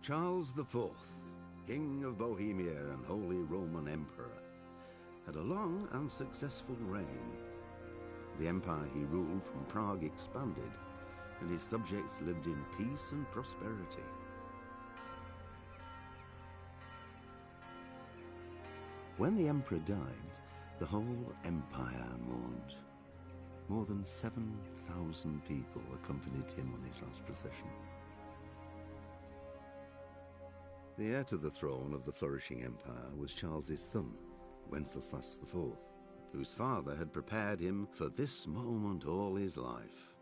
Charles IV, King of Bohemia and Holy Roman Emperor, had a long and successful reign. The empire he ruled from Prague expanded, and his subjects lived in peace and prosperity. When the emperor died, the whole empire mourned. More than 7,000 people accompanied him on his last procession. The heir to the throne of the flourishing empire was Charles's son, Wenceslas IV, whose father had prepared him for this moment all his life.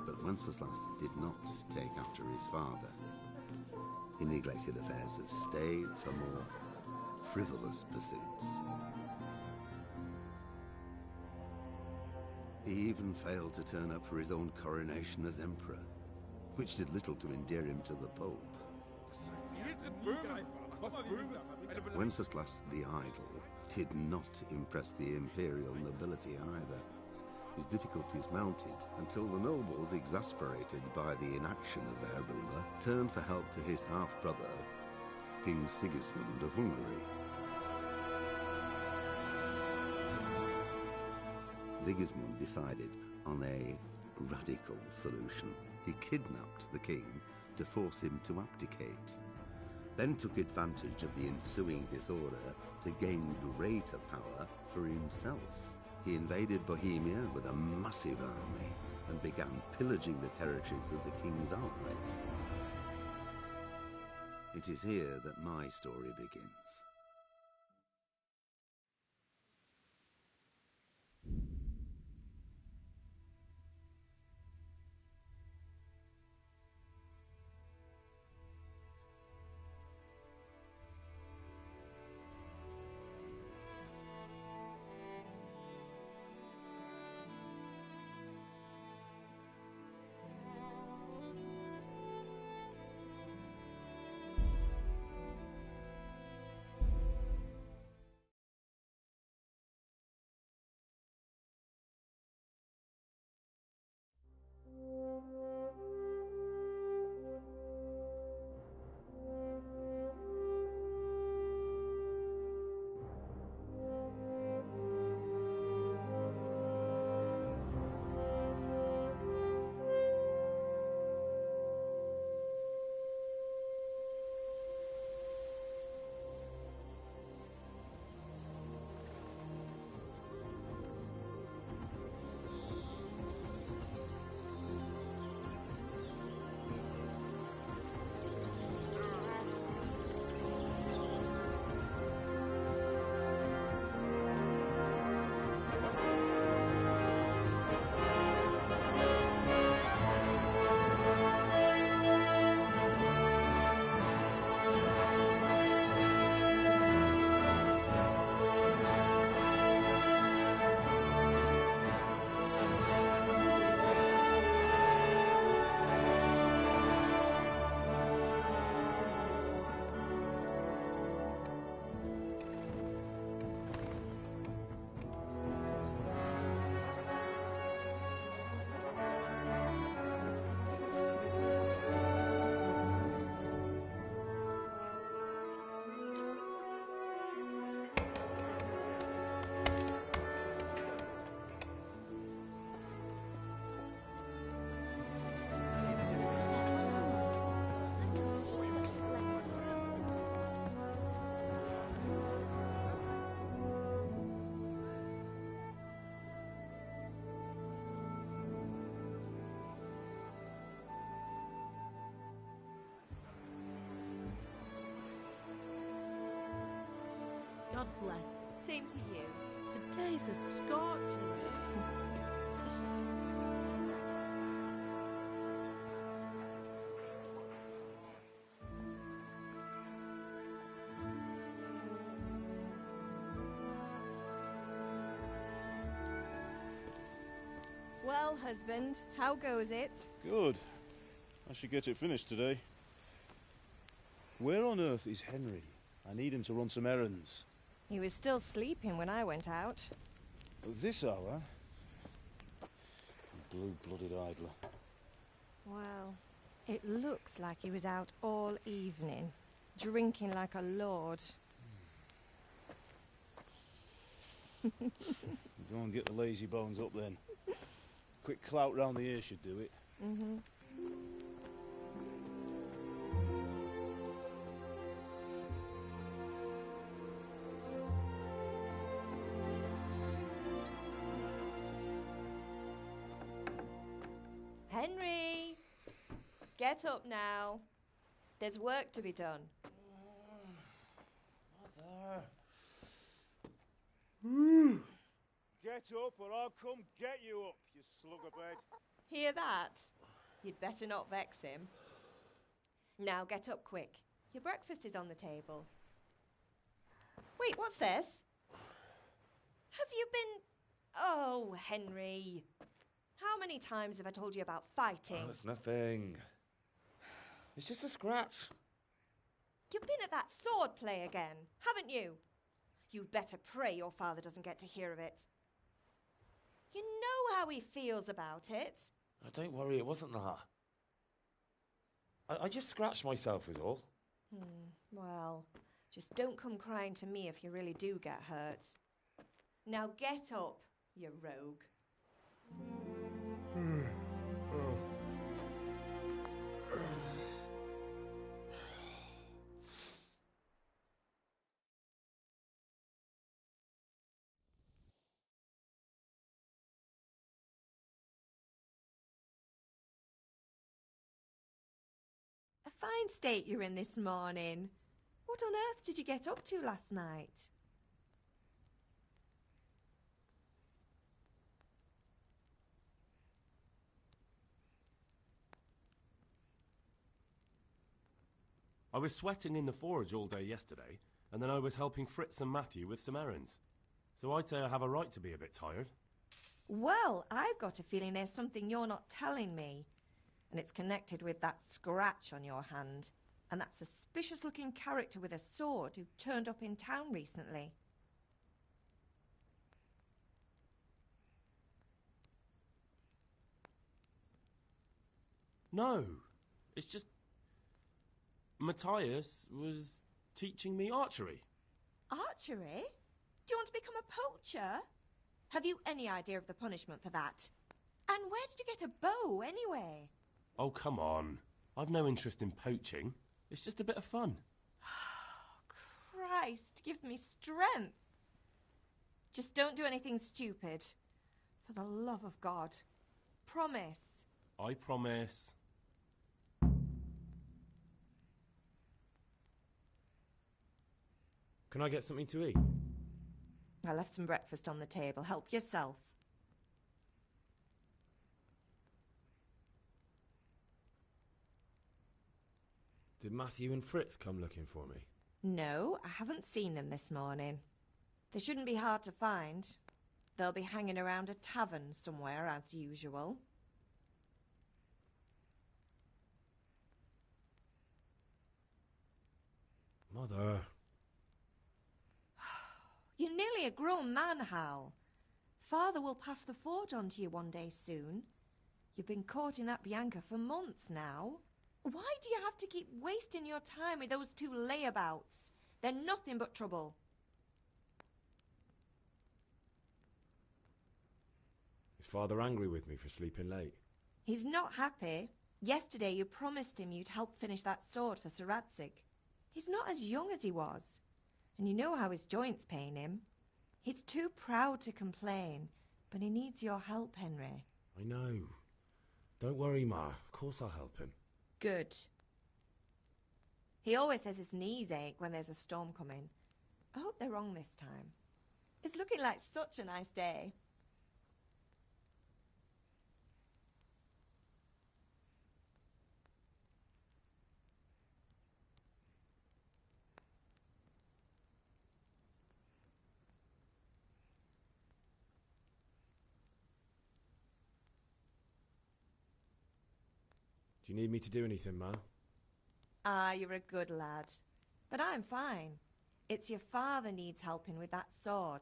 But Wenceslas did not take after his father. He neglected affairs of state for more frivolous pursuits. He even failed to turn up for his own coronation as emperor, which did little to endear him to the Pope. Wenceslas the Idle did not impress the imperial nobility either. His difficulties mounted until the nobles, exasperated by the inaction of their ruler, turned for help to his half-brother, King Sigismund of Hungary. Sigismund decided on a radical solution. He kidnapped the king to force him to abdicate, then took advantage of the ensuing disorder to gain greater power for himself. He invaded Bohemia with a massive army and began pillaging the territories of the king's allies. It is here that my story begins. God bless. Same to you. Today's a scorcher. Well, husband, how goes it? Good. I should get it finished today. Where on earth is Henry? I need him to run some errands. He was still sleeping when I went out. At this hour? Blue-blooded idler. Well, it looks like he was out all evening, drinking like a lord. Go and get the lazy bones up then. Quick clout round the ear should do it. Mm-hmm. Henry! Get up now. There's work to be done. Mother. Get up or I'll come get you up, you slugabed. Hear that? You'd better not vex him. Now get up quick. Your breakfast is on the table. Wait, what's this? Have you been... Oh, Henry. How many times have I told you about fighting? Oh, it's nothing. It's just a scratch. You've been at that sword play again, haven't you? You'd better pray your father doesn't get to hear of it. You know how he feels about it. Oh, don't worry, it wasn't that. I just scratched myself is all. Well, just don't come crying to me if you really do get hurt. Now get up, you rogue. A fine state you're in this morning. What on earth did you get up to last night? I was sweating in the forge all day yesterday, and then I was helping Fritz and Matthew with some errands. So I'd say I have a right to be a bit tired. Well, I've got a feeling there's something you're not telling me. And it's connected with that scratch on your hand. And that suspicious-looking character with a sword who turned up in town recently. No, it's just... Matthias was teaching me archery. Archery? Do you want to become a poacher? Have you any idea of the punishment for that? And where did you get a bow, anyway? Oh, come on. I've no interest in poaching. It's just a bit of fun. Christ, give me strength. Just don't do anything stupid. For the love of God. Promise. I promise. Can I get something to eat? I left some breakfast on the table. Help yourself. Did Matthew and Fritz come looking for me? No, I haven't seen them this morning. They shouldn't be hard to find. They'll be hanging around a tavern somewhere, as usual. Mother. You're nearly a grown man, Hal. Father will pass the forge on to you one day soon. You've been courting that Bianca for months now. Why do you have to keep wasting your time with those two layabouts? They're nothing but trouble. Is Father angry with me for sleeping late? He's not happy. Yesterday you promised him you'd help finish that sword for Sir Radzig. He's not as young as he was. And you know how his joints pain him. He's too proud to complain, but he needs your help, Henry. I know. Don't worry, Ma. Of course I'll help him. Good. He always says his knees ache when there's a storm coming. I hope they're wrong this time. It's looking like such a nice day. Do you need me to do anything, Ma? Ah, you're a good lad. But I'm fine. It's your father needs helping with that sword.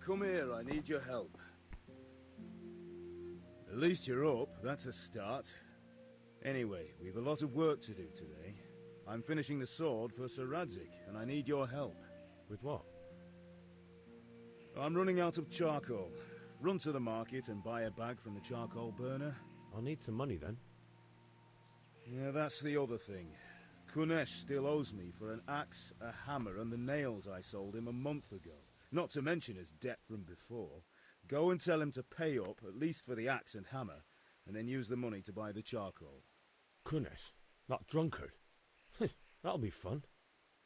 come here, I need your help. At least you're up, that's a start. Anyway, we've a lot of work to do today. I'm finishing the sword for Sir Radzig, and I need your help. With what? I'm running out of charcoal. Run to the market and buy a bag from the charcoal burner. I'll need some money then. Yeah, that's the other thing. Kunesh still owes me for an axe, a hammer, and the nails I sold him a month ago. Not to mention his debt from before. Go and tell him to pay up, at least for the axe and hammer, and then use the money to buy the charcoal. Kunesh? That drunkard? That'll be fun.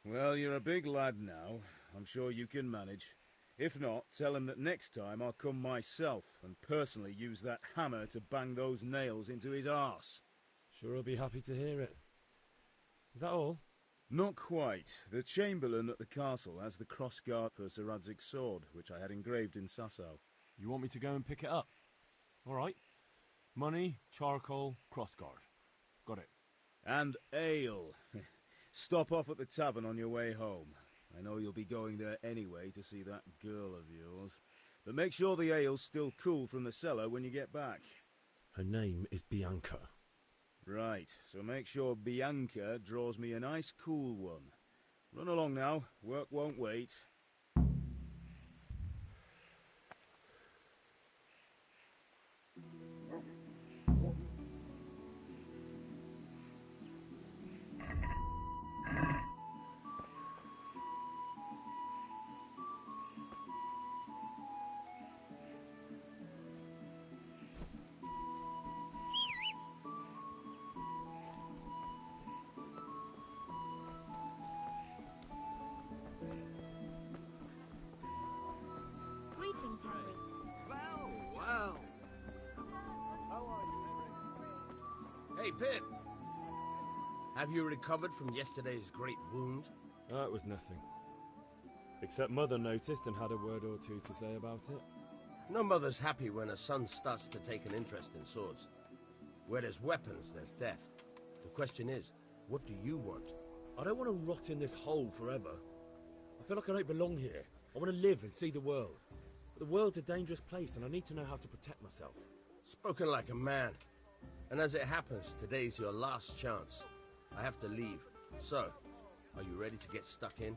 Well, you're a big lad now. I'm sure you can manage. If not, tell him that next time I'll come myself and personally use that hammer to bang those nails into his arse. Sure he'll be happy to hear it. Is that all? Not quite. The Chamberlain at the castle has the crossguard for Sir Radzig's sword, which I had engraved in Sasau. You want me to go and pick it up? All right. Money, charcoal, crossguard. Got it. And ale. Stop off at the tavern on your way home. I know you'll be going there anyway to see that girl of yours. But make sure the ale's still cool from the cellar when you get back. Her name is Bianca. Right, so make sure Bianca draws me a nice cool one. Run along now, work won't wait. Greetings, Henry. Well. Hey, Pip. Have you recovered from yesterday's great wound? That was nothing. Except Mother noticed and had a word or two to say about it. No mother's happy when her son starts to take an interest in swords. Where there's weapons, there's death. The question is, what do you want? I don't want to rot in this hole forever. I feel like I don't belong here. I want to live and see the world. But the world's a dangerous place and I need to know how to protect myself. Spoken like a man. And as it happens, today's your last chance. I have to leave. So, are you ready to get stuck in?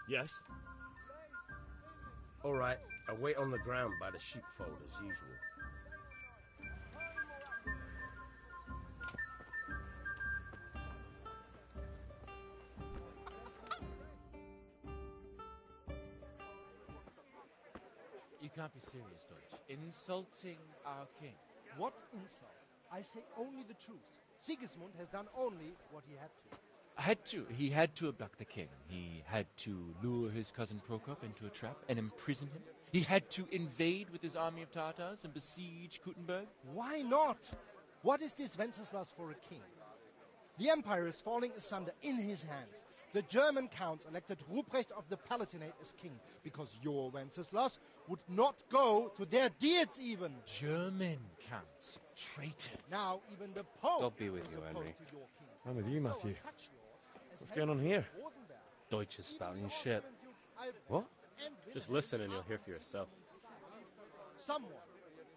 Yes? All right, I'll wait on the ground by the sheepfold as usual. You can't be serious, Deutsch. Insulting our king. What insult? I say only the truth. Sigismund has done only what he had to. He had to abduct the king. He had to lure his cousin Prokop into a trap and imprison him. He had to invade with his army of Tartars and besiege Kuttenberg. Why not? What is this Wenceslas for a king? The empire is falling asunder in his hands. The German counts elected Ruprecht of the Palatinate as king because your Wenceslas would not go to their deeds even. German counts. Traitor. Now even the Pope God be with is you, opposed Henry. to your king. I'm with you, Matthew. So are such lords as What's going on Henry here? of Rosenberg, Deutsch is spouting shit. What? and Just Wilhelm listen and you'll hear for yourself. Someone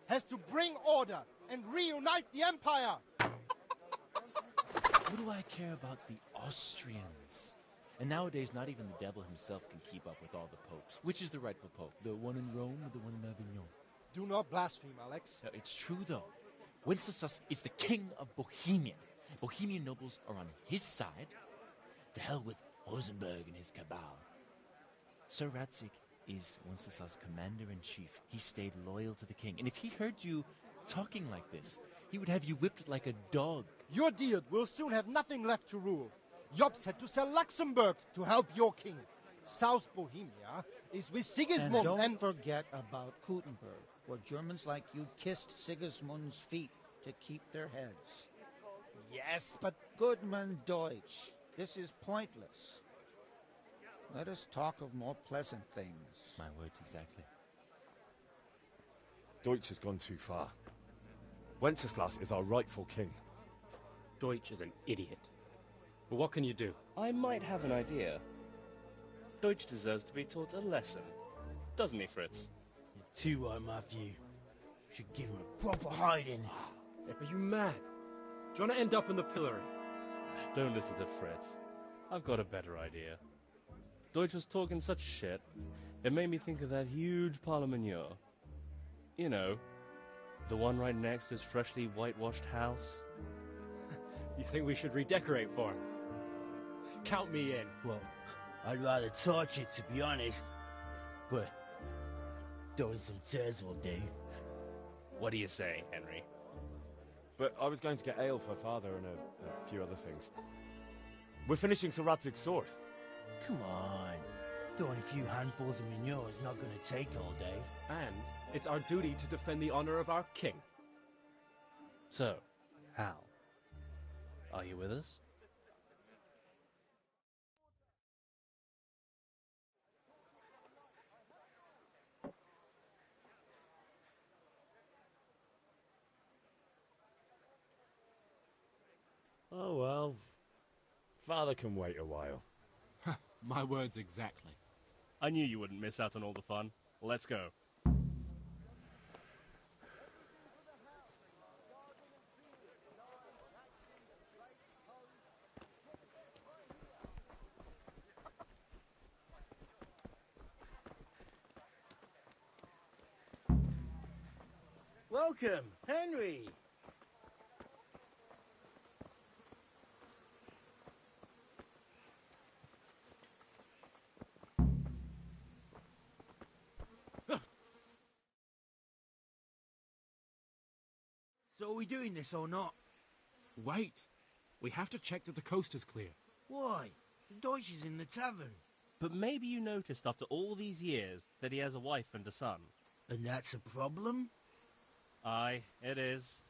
has to bring order and reunite the empire. What do I care about the Austrians? And nowadays, not even the devil himself can keep up with all the popes. Which is the rightful pope? The one in Rome or the one in Avignon? Do not blaspheme, Alex. No, it's true, though. Wenceslas is the king of Bohemia. Bohemian nobles are on his side. To hell with Rosenberg and his cabal. Sir Radzig is Wenceslas' commander-in-chief. He stayed loyal to the king. And if he heard you talking like this, he would have you whipped like a dog. Your deed will soon have nothing left to rule. Jobst had to sell Luxembourg to help your king. South Bohemia is with And Sigismund don't forget about Kuttenberg, where Germans like you kissed Sigismund's feet to keep their heads. Yes, but... Goodman Deutsch, this is pointless. Let us talk of more pleasant things. My words exactly. Deutsch has gone too far. Wenceslas is our rightful king. Deutsch is an idiot. But what can you do? I might have an idea. Deutsch deserves to be taught a lesson. Doesn't he, Fritz? You're too right, Matthew. Should give him a proper hiding. Are you mad? Do you want to end up in the pillory? Don't listen to Fritz. I've got a better idea. Deutsch was talking such shit, it made me think of that huge parliament. You know, the one right next to his freshly whitewashed house. You think we should redecorate for him? Count me in. Well, I'd rather torch it, to be honest. But throwing some tears will do. What do you say, Henry? But I was going to get ale for father and a few other things. We're finishing Sir Radzig's sword. Come on. Throwing a few handfuls of manure is not going to take all day. And it's our duty to defend the honor of our king. So, Hal, are you with us? Oh well. Father can wait a while. My words exactly. I knew you wouldn't miss out on all the fun. Let's go. Welcome, Henry. So are we doing this or not? Wait. We have to check that the coast is clear. Why? Deutsch is in the tavern. But maybe you noticed after all these years that he has a wife and a son. And that's a problem? Aye, it is.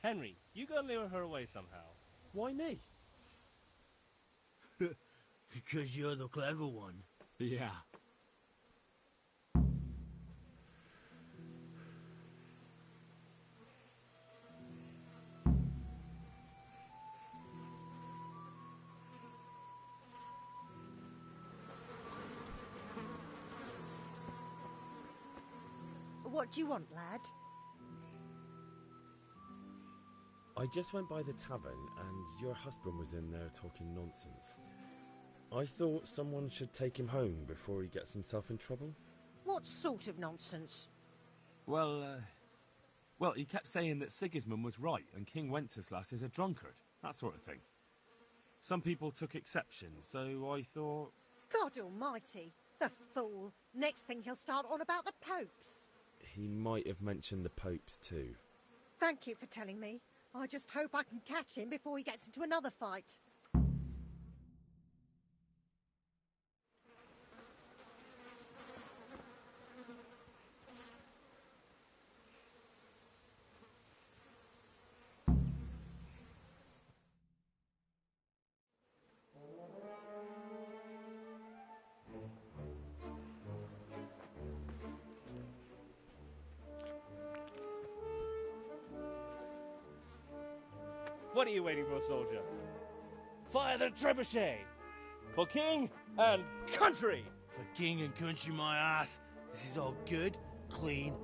Henry, you go and lure her away somehow. Why me? Because you're the clever one. Yeah. What do you want, lad? I just went by the tavern and your husband was in there talking nonsense. I thought someone should take him home before he gets himself in trouble. What sort of nonsense? Well, he kept saying that Sigismund was right and King Wenceslas is a drunkard, that sort of thing. Some people took exception, so I thought... God almighty, the fool. Next thing he'll start on about the popes. He might have mentioned the popes too. Thank you for telling me. I just hope I can catch him before he gets into another fight. What are you waiting for, soldier? Fire the trebuchet! For king and country! For king and country, my ass. This is all good, clean,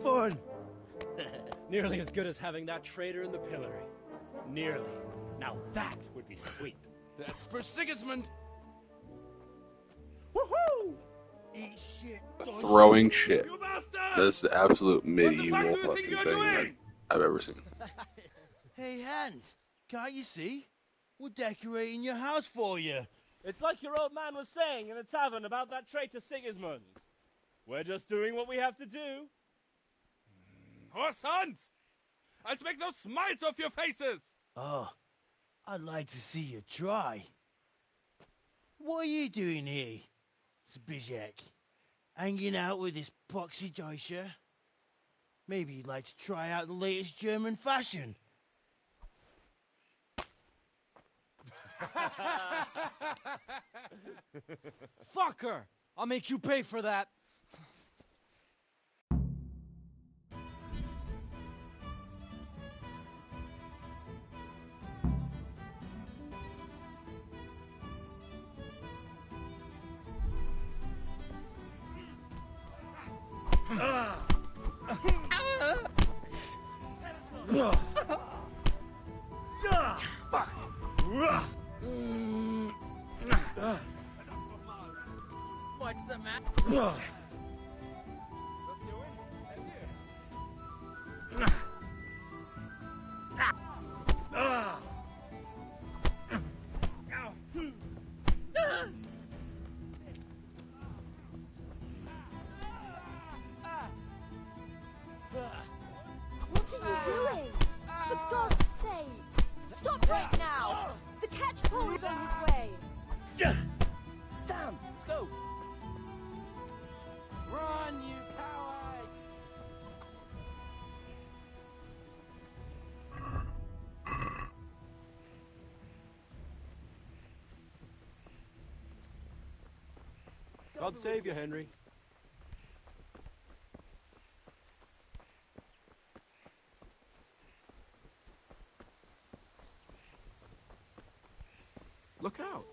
fun. Nearly as good as having that traitor in the pillory. Nearly. Now that would be sweet. That's for Sigismund. Woohoo! Eat shit. Throwing shit. That's the absolute medieval fucking thing I've ever seen. Hey, Hans, can't you see? We're decorating your house for you. It's like your old man was saying in the tavern about that traitor Sigismund. We're just doing what we have to do. Oh, sons! I'll make those smiles off your faces! Oh, I'd like to see you try. What are you doing here? Zbyszek, hanging out with this poxy Deutscher? Maybe you'd like to try out the latest German fashion. Fuck her! I'll make you pay for that. Fuck! What's the matter? What are you doing? For God's sake! Stop right now! The catch pole is on his way! Damn! Let's go! Run, you coward! God save you, Henry. Look out!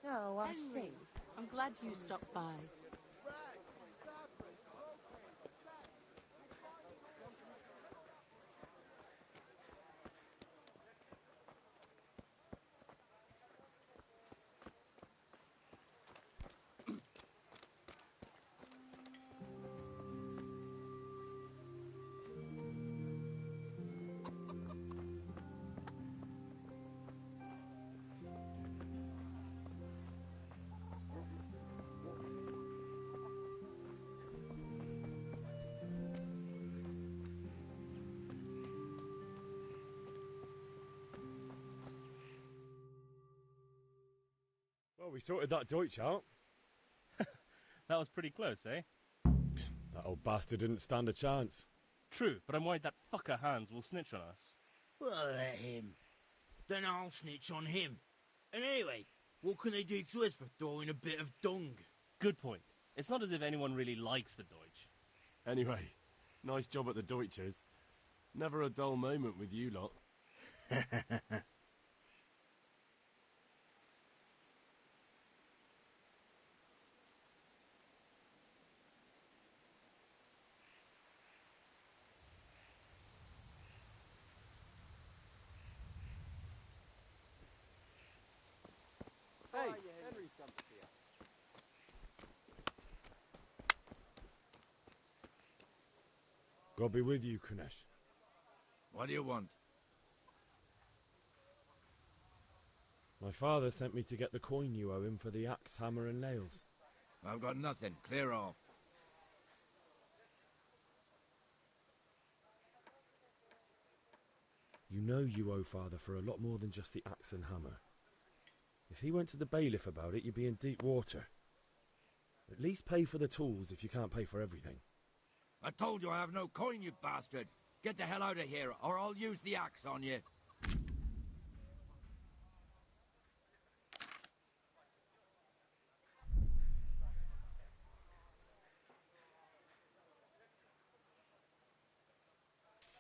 Oh, I see. I'm glad you stopped by. Well, we sorted that Deutsch out. That was pretty close, eh? That old bastard didn't stand a chance. True, but I'm worried that fucker Hans will snitch on us. Well, let him. Then I'll snitch on him. And anyway, what can they do to us for throwing a bit of dung? Good point. It's not as if anyone really likes the Deutsch. Anyway, nice job at the Deutschers. Never a dull moment with you lot. Hey, Henry's come to see us. God be with you, Kunesh. What do you want? My father sent me to get the coin you owe him for the axe, hammer and nails. I've got nothing. Clear off. You know you owe father for a lot more than just the axe and hammer. If he went to the bailiff about it, you'd be in deep water. At least pay for the tools if you can't pay for everything. I told you I have no coin, you bastard. Get the hell out of here, or I'll use the axe on you.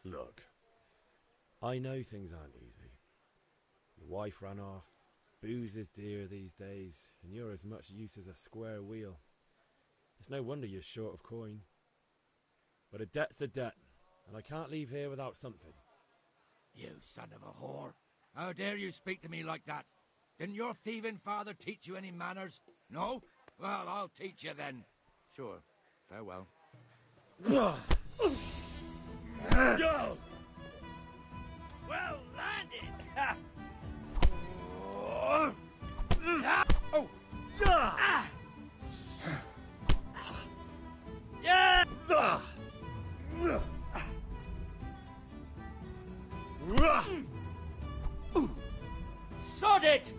Look, I know things aren't easy. Your wife ran off, booze is dear these days, and you're as much use as a square wheel. It's no wonder you're short of coin. But a debt's a debt, and I can't leave here without something. You son of a whore. How dare you speak to me like that? Didn't your thieving father teach you any manners? No? Well, I'll teach you then. Sure. Farewell. Go! Well landed! Oh! Yeah! Sod it!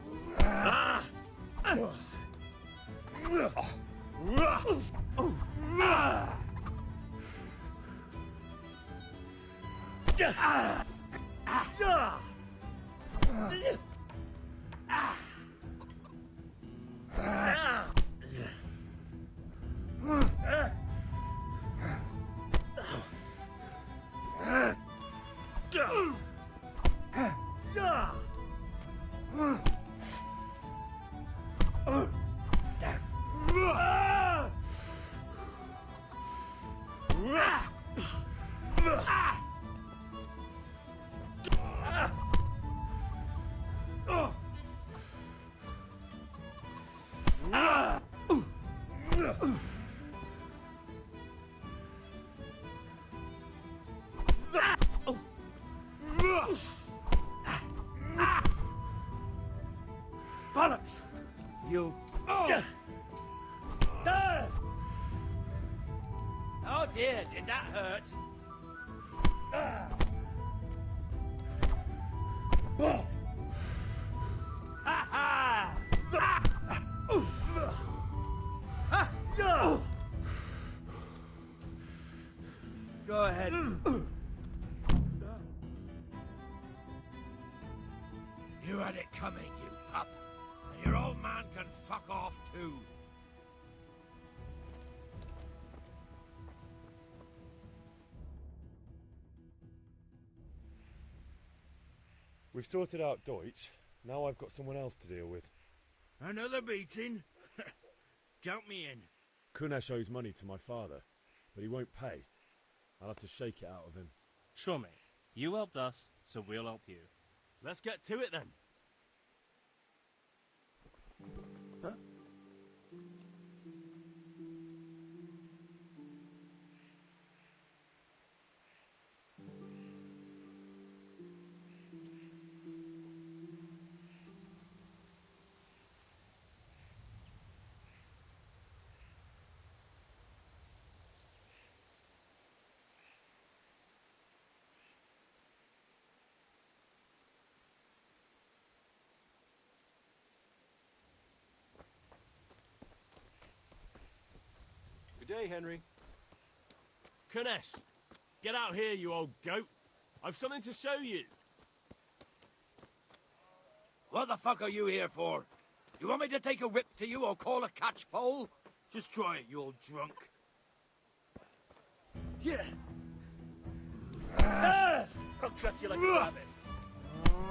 Bollocks! You... Oh dear, did that hurt? Ha ha! Go ahead. You had it coming, you pup. And your old man can fuck off too. We've sorted out Deutsch. Now I've got someone else to deal with. Another beating? Count me in. Kunesh owes money to my father, but he won't pay. I'll have to shake it out of him. Sure, mate. You helped us, so we'll help you. Let's get to it then. Huh? Good day, Henry. Kunesh, get out here, you old goat. I've something to show you. What the fuck are you here for? You want me to take a whip to you or call a catchpole? Just try it, you old drunk. Yeah. I'll cut you like a rabbit.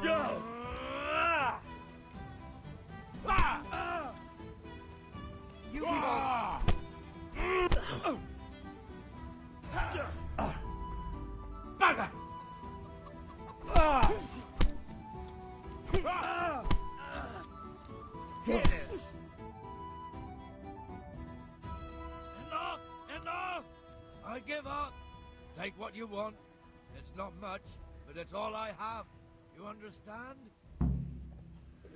Go! You people... Bugger! Enough! I give up. Take what you want. It's not much, but it's all I have. You understand?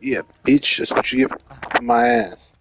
Yeah, bitch, that's what you get for my ass.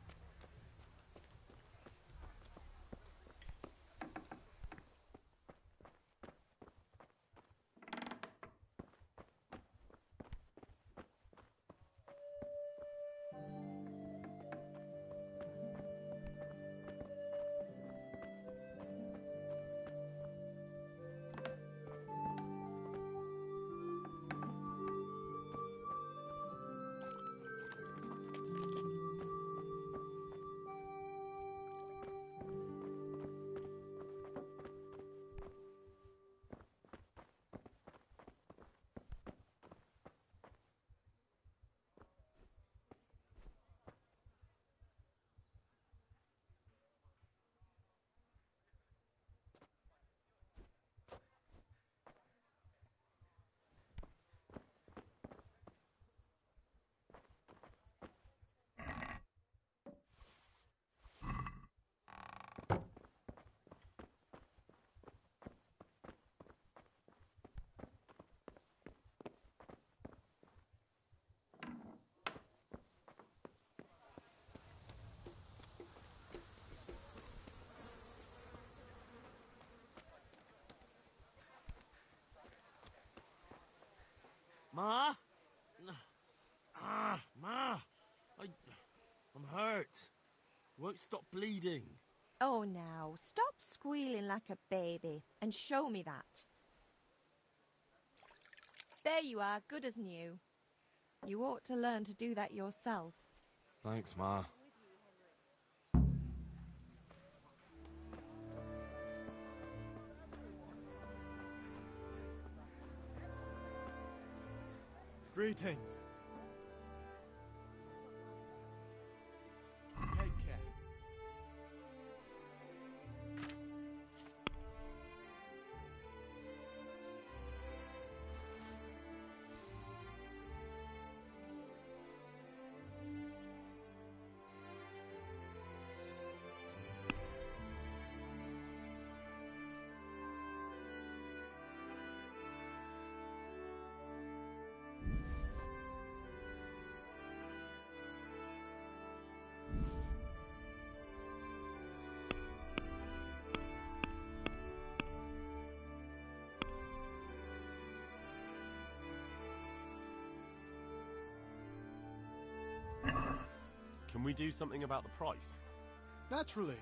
might stop bleeding. Oh, now, stop squealing like a baby and show me that. There you are, good as new. You ought to learn to do that yourself. Thanks, Ma. Greetings. Take care. Can we do something about the price? Naturally.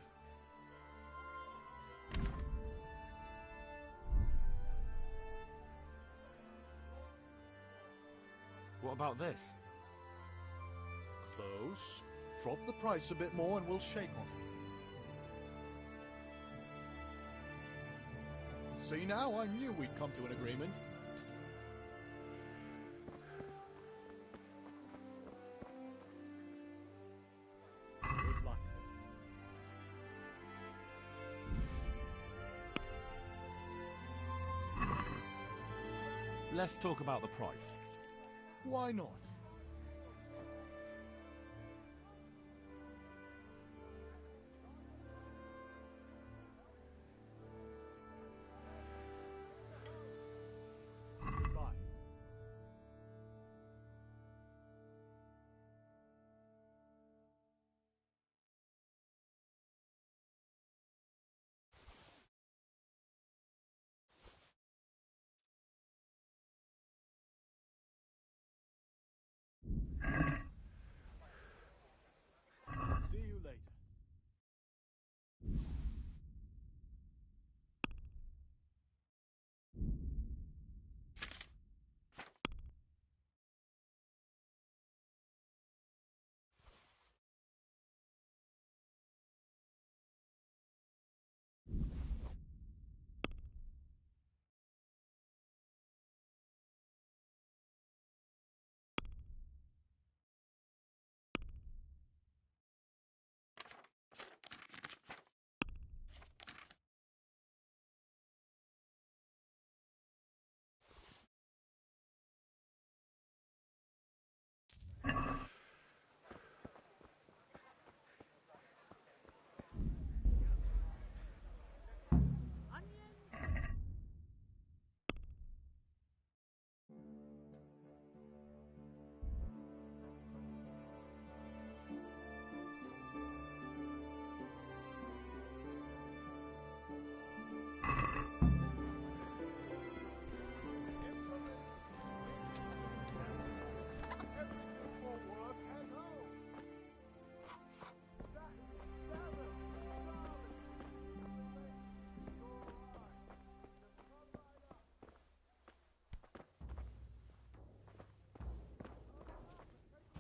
What about this? Close. Drop the price a bit more and we'll shake on it. See now, I knew we'd come to an agreement. Good luck. Let's talk about the price. Why not? Goodbye. See you later.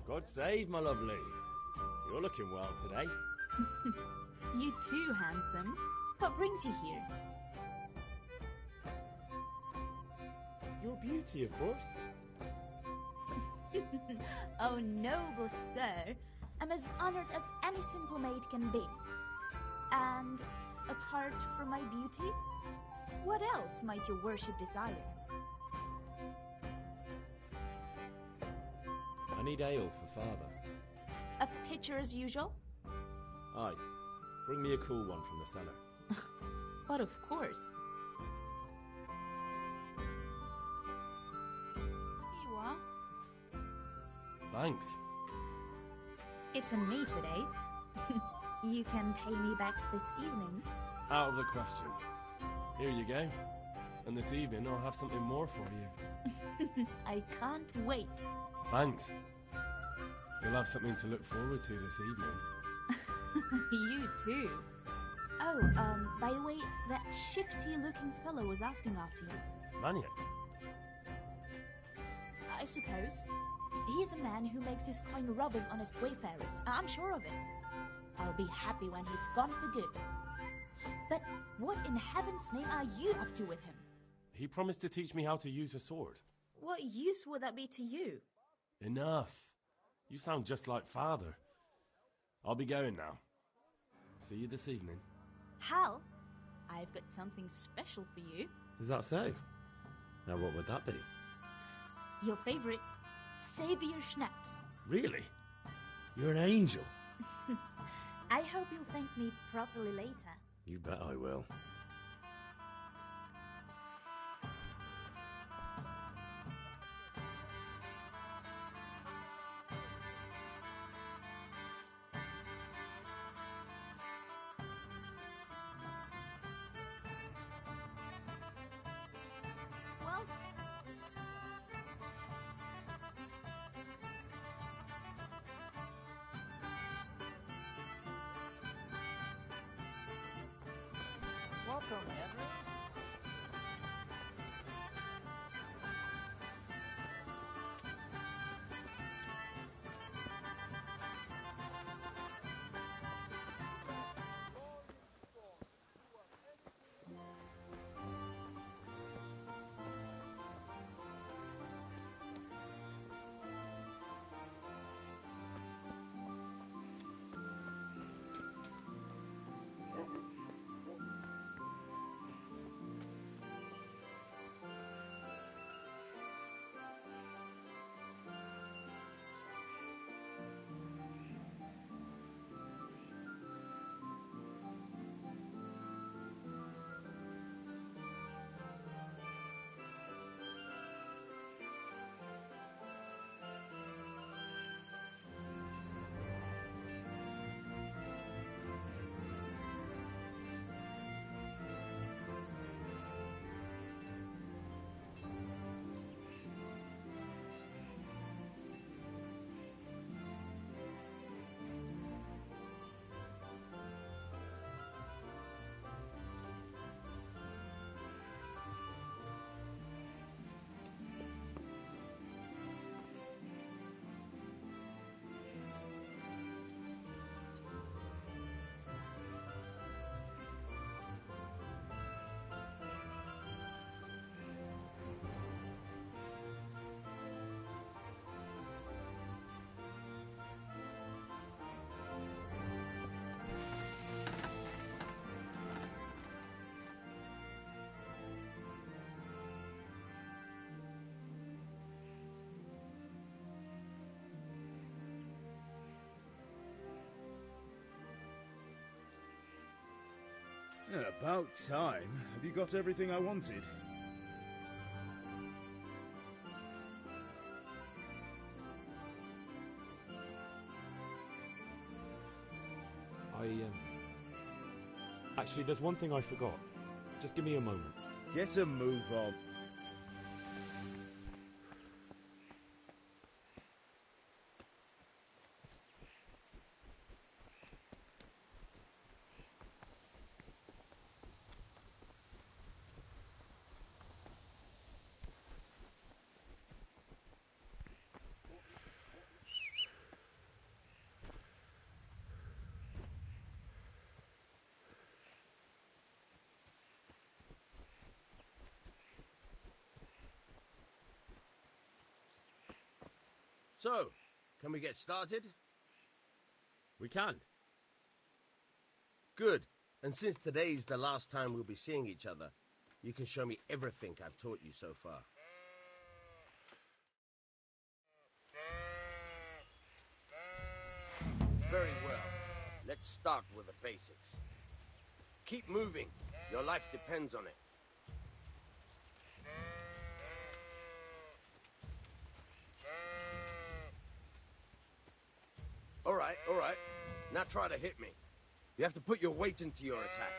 God save, my lovely. You're looking well today. You too, handsome. What brings you here? Your beauty, of course. Oh, noble sir. I'm as honored as any simple maid can be. And apart from my beauty, what else might your worship desire? I need ale for father. A pitcher as usual? Aye. Bring me a cool one from the cellar. But of course. Here you are. Thanks. It's on me today. You can pay me back this evening. Out of the question. Here you go. And this evening I'll have something more for you. I can't wait. Thanks. You'll have something to look forward to this evening. You too. Oh, by the way, that shifty-looking fellow was asking after you. Maniac? I suppose. He's a man who makes his coin robbing honest wayfarers. I'm sure of it. I'll be happy when he's gone for good. But what in heaven's name are you up to with him? He promised to teach me how to use a sword. What use would that be to you? Enough. You sound just like Father. I'll be going now. See you this evening. Hal, I've got something special for you. Is that so? Now what would that be? Your favorite, Savior Schnapps. Really? You're an angel. I hope you'll thank me properly later. You bet I will. Welcome, Henry. Yeah, about time. Have you got everything I wanted? Actually, there's one thing I forgot. Just give me a moment. Get a move on. So, can we get started? We can. Good. And since today's the last time we'll be seeing each other, you can show me everything I've taught you so far. Very well. Let's start with the basics. Keep moving. Your life depends on it. All right. Now try to hit me. You have to put your weight into your attack.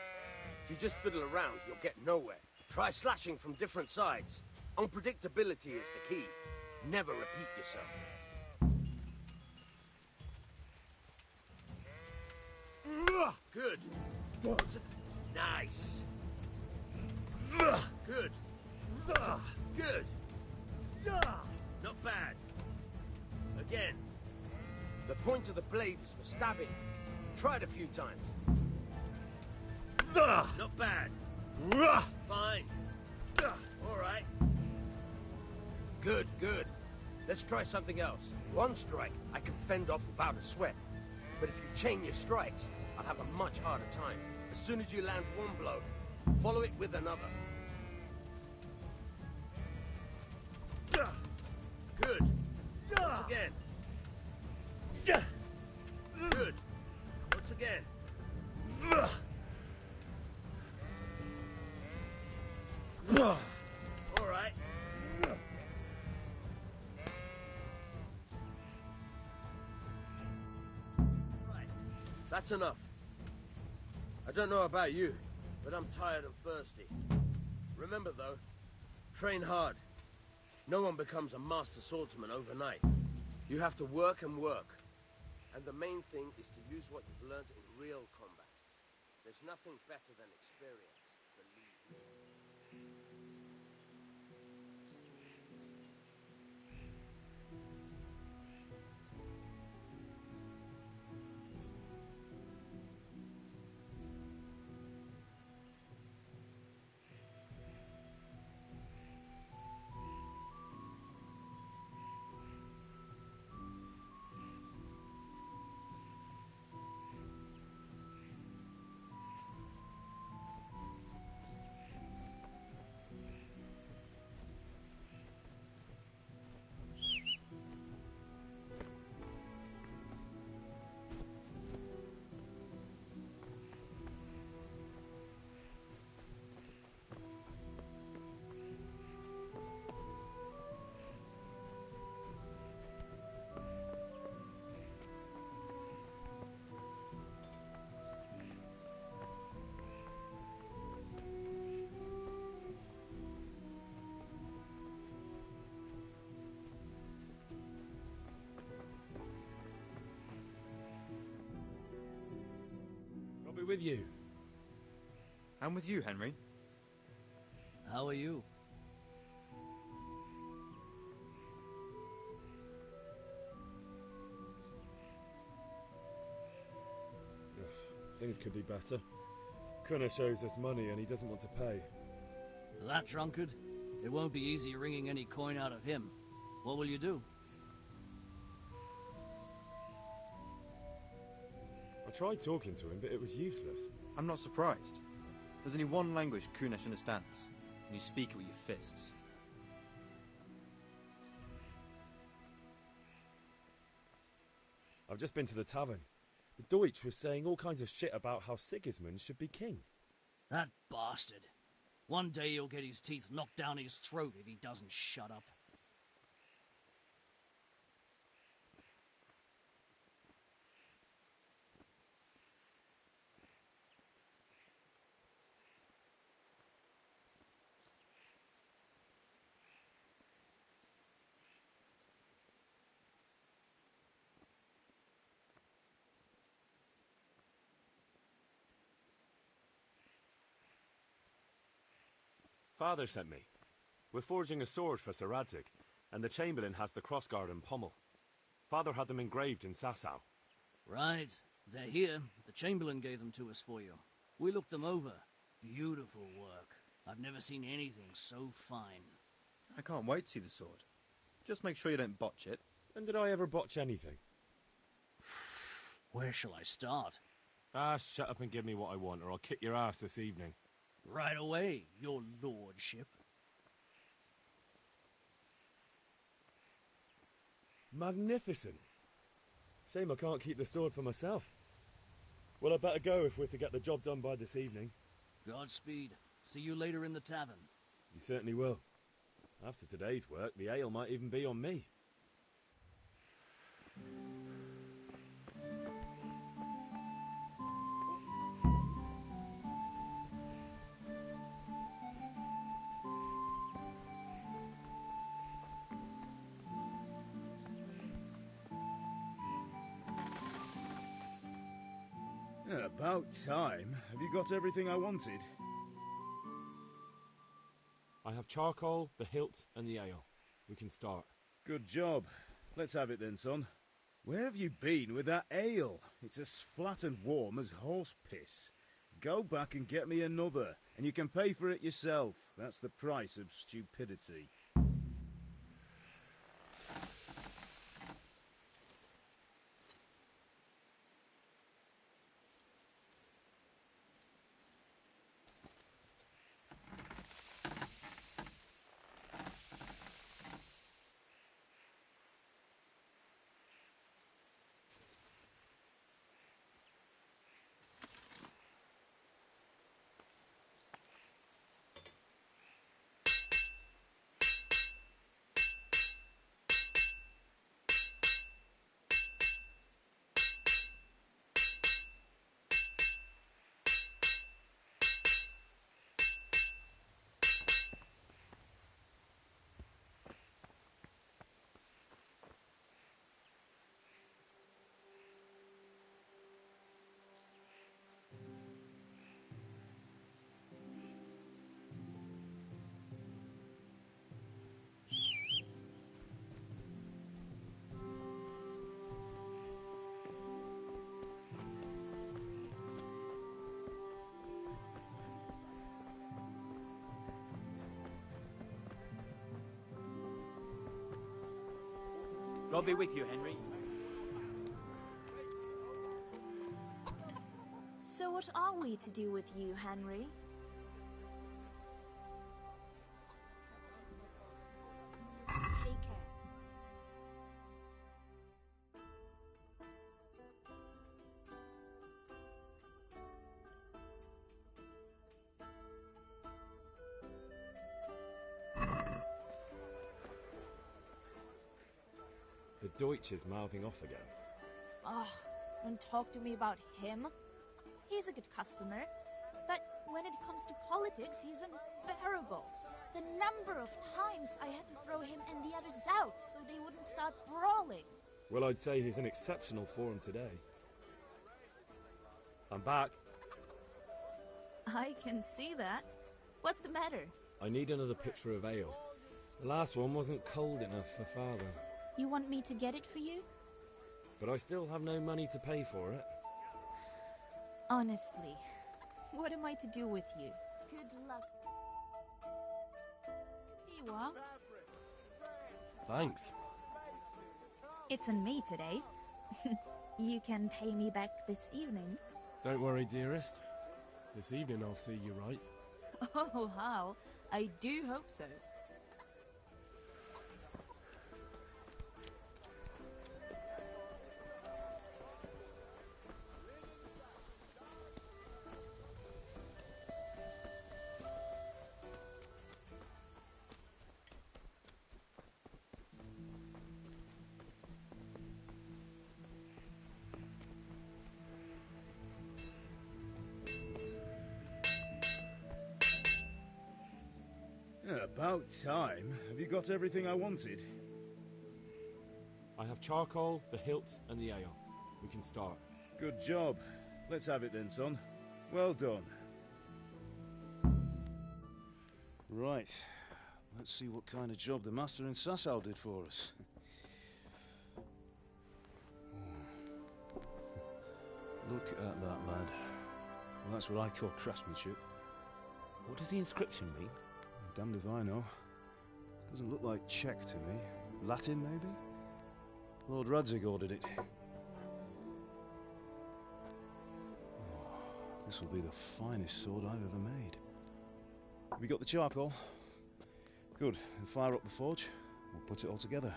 If you just fiddle around, you'll get nowhere. Try slashing from different sides. Unpredictability is the key. Never repeat yourself. Good. Nice. Good. Good. Not bad. Again. The point of the blade is for stabbing. Try it a few times. Not bad. Fine. All right. Good, good. Let's try something else. One strike I can fend off without a sweat. But if you chain your strikes, I'll have a much harder time. As soon as you land one blow, follow it with another. Good. Once again. Good. Once again. All right. Right. That's enough. I don't know about you, but I'm tired and thirsty. Remember though, train hard. No one becomes a master swordsman overnight. You have to work and work. And the main thing is to use what you've learned in real combat. There's nothing better than experience, believe me. I'll be with you. I'm with you, Henry. How are you? Things could be better. Kunnish owes us money and he doesn't want to pay. That drunkard? It won't be easy wringing any coin out of him. What will you do? I tried talking to him, but it was useless. I'm not surprised. There's only one language Kunnish understands, and you speak it with your fists. I've just been to the tavern. The Deutsch was saying all kinds of shit about how Sigismund should be king. That bastard. One day he'll get his teeth knocked down his throat if he doesn't shut up. Father sent me. We're forging a sword for Sir Radzig, and the Chamberlain has the crossguard and pommel. Father had them engraved in Sasau. Right. They're here. The Chamberlain gave them to us for you. We looked them over. Beautiful work. I've never seen anything so fine. I can't wait to see the sword. Just make sure you don't botch it. When did I ever botch anything? Where shall I start? Ah, shut up and give me what I want, or I'll kick your ass this evening. Right away, your lordship. Magnificent. Shame I can't keep the sword for myself. Well, I better go if we're to get the job done by this evening. Godspeed. See you later in the tavern. You certainly will. After today's work, the ale might even be on me. About time. Have you got everything I wanted? I have charcoal, the hilt, and the ale. We can start. Good job. Let's have it then, son. Where have you been with that ale? It's as flat and warm as horse piss. Go back and get me another, and you can pay for it yourself. That's the price of stupidity. God be with you, Henry. So what are we to do with you, Henry? Take care. The Deutsch is mouthing off again. Oh, don't talk to me about him. He's a good customer, but when it comes to politics, he's unbearable. The number of times I had to throw him and the others out so they wouldn't start brawling. Well, I'd say he's in exceptional form today. I'm back. I can see that. What's the matter? I need another pitcher of ale. The last one wasn't cold enough for Father. You want me to get it for you? But I still have no money to pay for it. Honestly, what am I to do with you? Good luck. Here you are. Thanks. It's on me today. You can pay me back this evening. Don't worry, dearest. This evening I'll see you right. Oh, how? I do hope so. About time. Have you got everything I wanted? I have charcoal, the hilt, and the ale. We can start. Good job. Let's have it then, son. Well done. Right. Let's see what kind of job the master in Sasau did for us. Look at that, lad. Well, that's what I call craftsmanship. What does the inscription mean? Damned if I know. Doesn't look like Czech to me. Latin, maybe? Lord Radzig ordered it. Oh, this will be the finest sword I've ever made. Have you got the charcoal? Good. Then fire up the forge. We'll put it all together.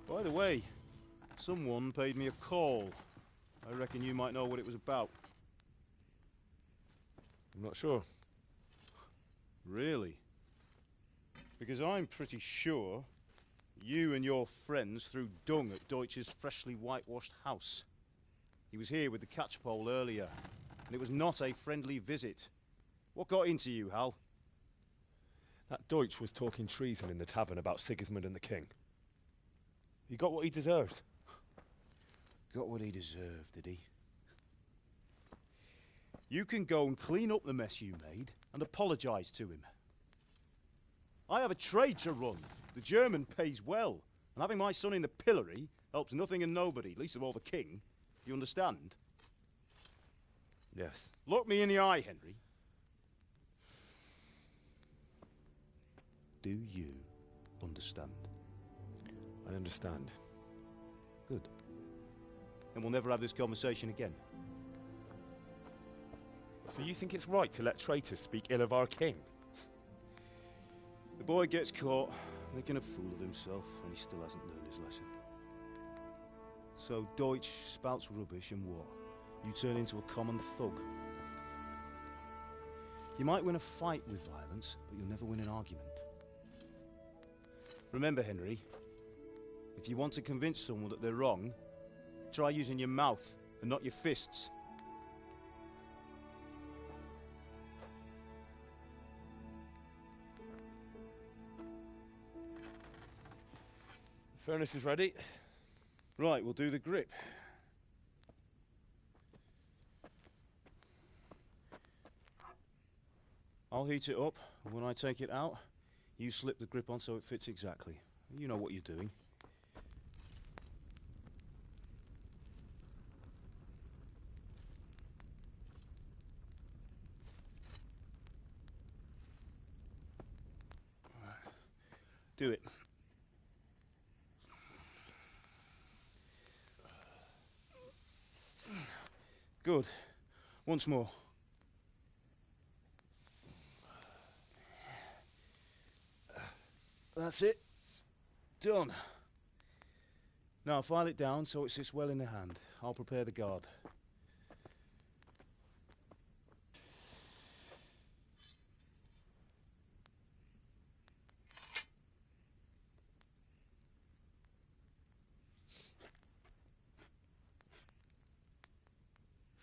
By the way, someone paid me a call. I reckon you might know what it was about. I'm not sure. Really? Because I'm pretty sure you and your friends threw dung at Deutsch's freshly whitewashed house. He was here with the catchpole earlier, and it was not a friendly visit. What got into you, Hal? That Deutsch was talking treason in the tavern about Sigismund and the king. He got what he deserved. Got what he deserved, did he? You can go and clean up the mess you made and apologise to him. I have a trade to run. The German pays well, and having my son in the pillory helps nothing and nobody, least of all the king. You understand? Yes. Look me in the eye, Henry. Do you understand? I understand. Good. Then we'll never have this conversation again. So you think it's right to let traitors speak ill of our king? The boy gets caught, making a fool of himself, and he still hasn't learned his lesson. So Deutsch spouts rubbish, and what? You turn into a common thug. You might win a fight with violence, but you'll never win an argument. Remember, Henry, if you want to convince someone that they're wrong, try using your mouth and not your fists. The furnace is ready. Right, we'll do the grip. I'll heat it up, and when I take it out, you slip the grip on so it fits exactly. You know what you're doing. Do it. Good. Once more. That's it. Done. Now file it down so it sits well in the hand. I'll prepare the guard.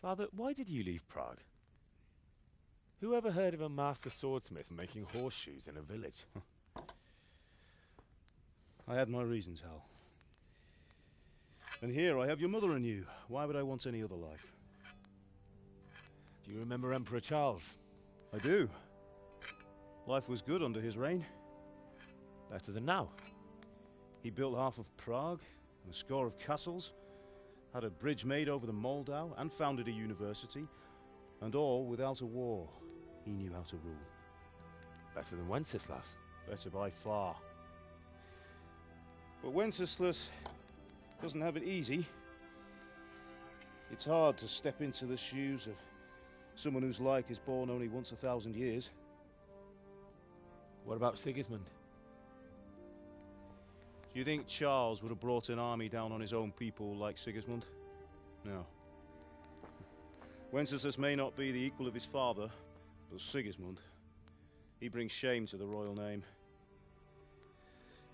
Father, why did you leave Prague? Who ever heard of a master swordsmith making horseshoes in a village? I had my reasons, Hal. And here I have your mother and you. Why would I want any other life? Do you remember Emperor Charles? I do. Life was good under his reign. Better than now. He built half of Prague and a score of castles, had a bridge made over the Moldau, and founded a university, and all without a war. He knew how to rule. Better than Wenceslas. Better by far. But Wenceslas doesn't have it easy. It's hard to step into the shoes of someone whose like is born only once 1,000 years. What about Sigismund? Do you think Charles would have brought an army down on his own people like Sigismund? No. Wenceslas may not be the equal of his father, but Sigismund, he brings shame to the royal name.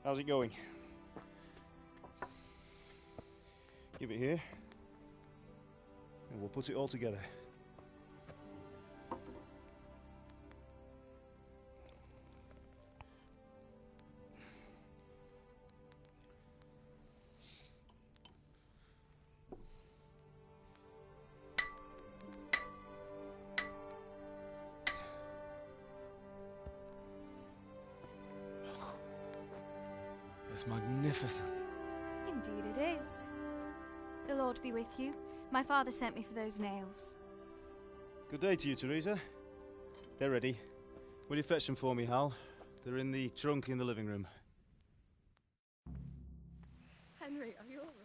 How's it going? Give it here, and we'll put it all together. It's magnificent. Indeed it is. The Lord be with you. My father sent me for those nails. Good day to you, Teresa. They're ready. Will you fetch them for me, Hal? They're in the trunk in the living room. Henry, are you all right?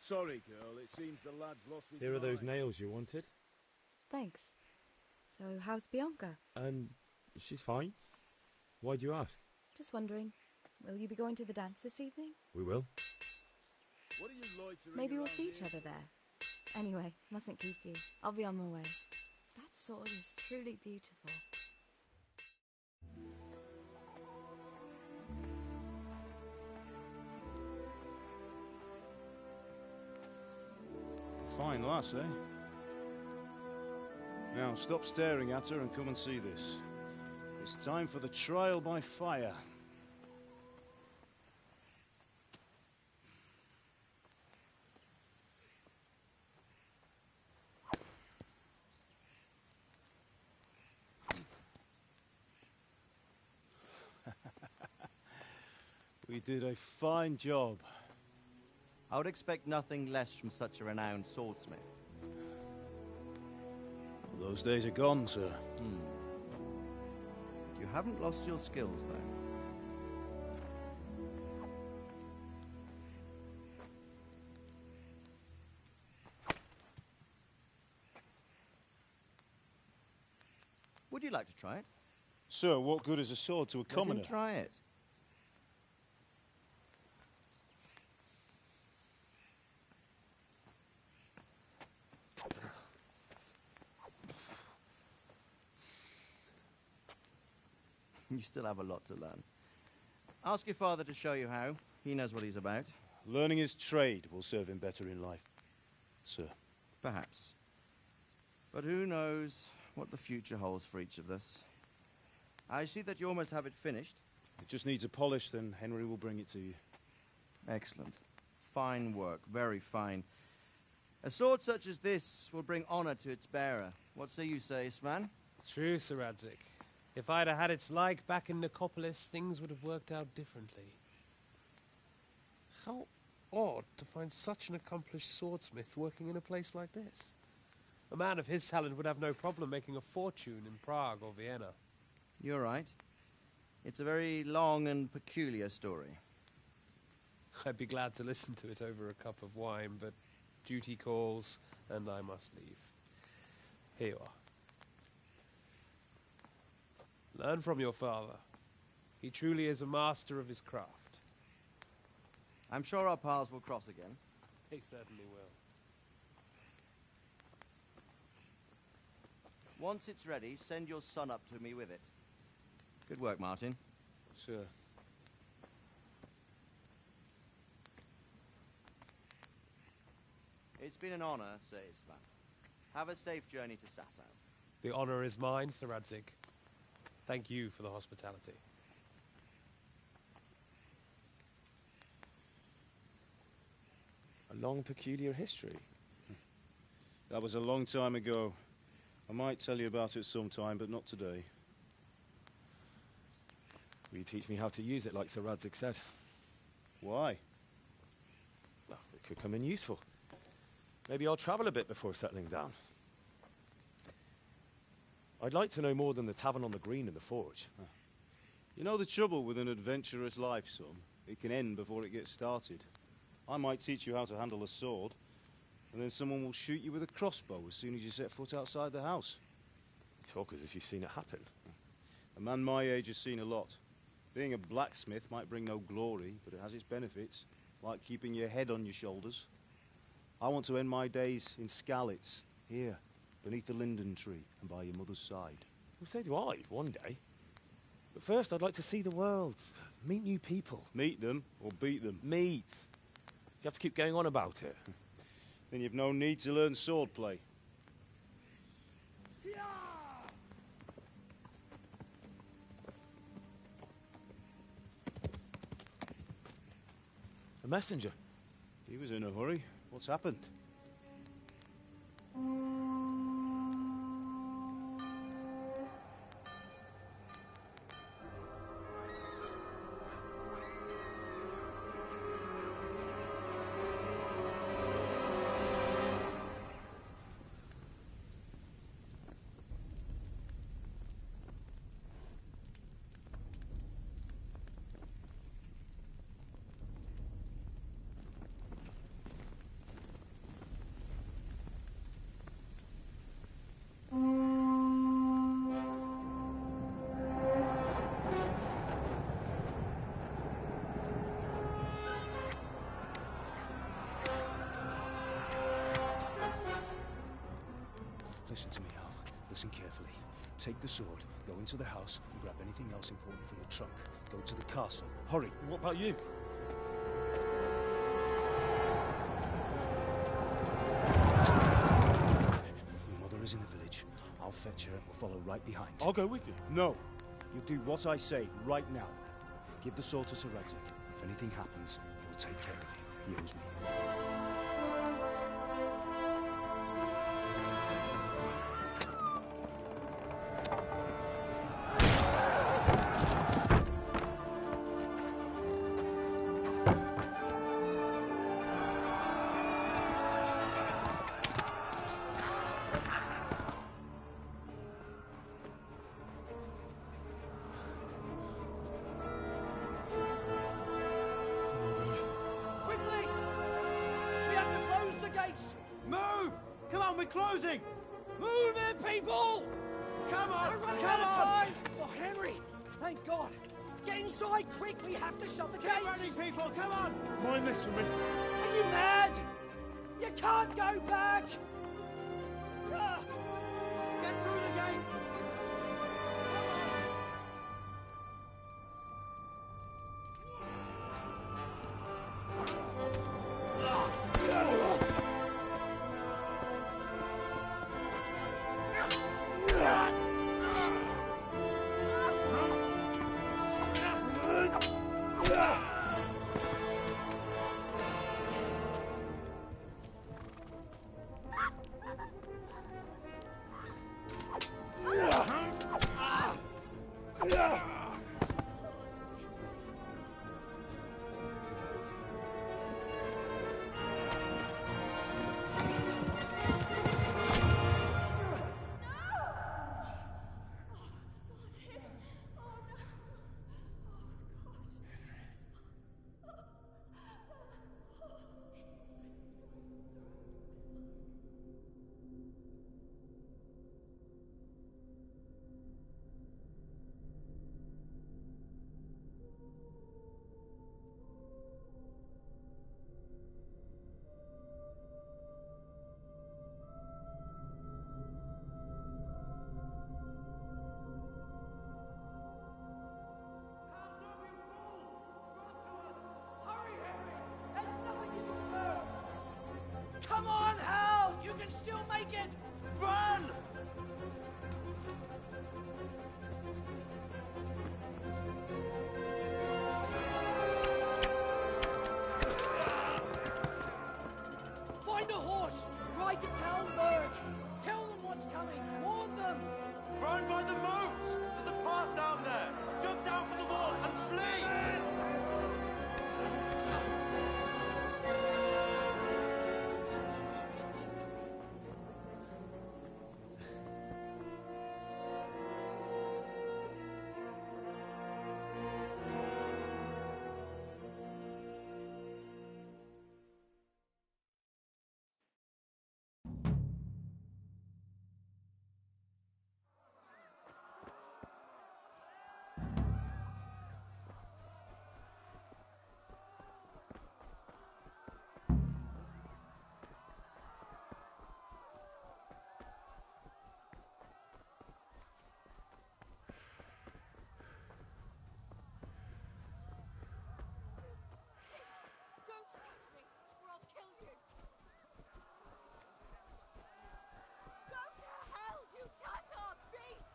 Sorry, girl. It seems the lad's lost his Here are those mind. nails you wanted. Thanks. So, how's Bianca? She's fine. Why do you ask? Just wondering, will you be going to the dance this evening? We will. What are you loitering Maybe we'll around see each here other there. Anyway, mustn't keep you. I'll be on my way. That sword is truly beautiful. Fine lass, eh? Now, stop staring at her and come and see this. It's time for the trial by fire. We did a fine job. I would expect nothing less from such a renowned swordsmith. Those days are gone, sir. You haven't lost your skills, though. Would you like to try it? Sir, what good is a sword to a commoner? Let him try it. You still have a lot to learn. Ask your father to show you how. He knows what he's about. Learning his trade will serve him better in life, sir. Perhaps. But who knows what the future holds for each of us. I see that you almost have it finished. It just needs a polish, then Henry will bring it to you. Excellent. Fine work, very fine. A sword such as this will bring honor to its bearer. What say you, Svan? True, Sir Radzik. If I'd have had its like back in Nicopolis, things would have worked out differently. How odd to find such an accomplished swordsmith working in a place like this. A man of his talent would have no problem making a fortune in Prague or Vienna. You're right. It's a very long and peculiar story. I'd be glad to listen to it over a cup of wine, but duty calls, and I must leave. Here you are. Learn from your father. He truly is a master of his craft. I'm sure our paths will cross again. He certainly will. Once it's ready, send your son up to me with it. Good work, Martin. Sir. It's been an honor, Sir Isvan. Have a safe journey to Sasau. The honor is mine, Sir Radzik. Thank you for the hospitality. A long, peculiar history. That was a long time ago. I might tell you about it sometime, but not today. Will you teach me how to use it, like Sir Radzik said? Why? Well, it could come in useful. Maybe I'll travel a bit before settling down. I'd like to know more than the tavern on the green and the forge. You know the trouble with an adventurous life, son? It can end before it gets started. I might teach you how to handle a sword, and then someone will shoot you with a crossbow as soon as you set foot outside the house. You talk as if you've seen it happen. A man my age has seen a lot. Being a blacksmith might bring no glory, but it has its benefits, like keeping your head on your shoulders. I want to end my days in Skalitz, here, beneath the linden tree and by your mother's side. Well, so do I, one day. But first, I'd like to see the world, meet new people. Meet them or beat them? Meet. You have to keep going on about it. Then you've no need to learn swordplay. A messenger. He was in a hurry. What's happened? Take the sword, go into the house, and grab anything else important from the trunk. Go to the castle. Hurry! What about you? Your mother is in the village. I'll fetch her and we'll follow right behind. I'll go with you. No! You'll do what I say right now. Give the sword to Sir Radzik. If anything happens, he'll take care of you. He owes me. Quickly! We have to close the gates! Move! Come on, we're closing! Move it, people! Come on! We're running Come out of on! time! Oh, Henry! Thank God! Get inside, quick! We have to shut the gates! Get running, people! Come on! Mind this for me. Are you mad? You can't go back! Ah! Get through the gates! Come on, Hal! You can still make it! Run! Find a horse! Ride to Talberg! Tell them what's coming! Warn them! Run by the moats! There's a path down there! Jump down from the wall and flee! Don't touch me, or I'll kill you! Go to hell, you tattered beast!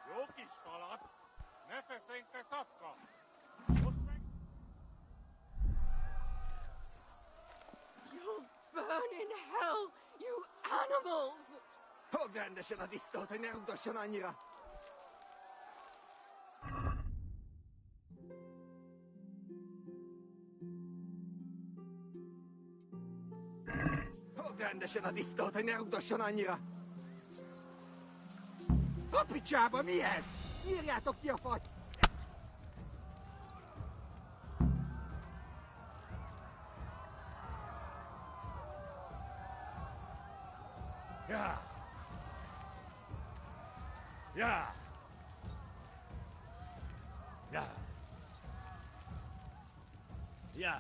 Jokiskalat, nefesenkä sakka. You'll burn in hell, you animals! Appicciava miehet! Kirjaatok kiofot! Yeah. Yeah. Yeah.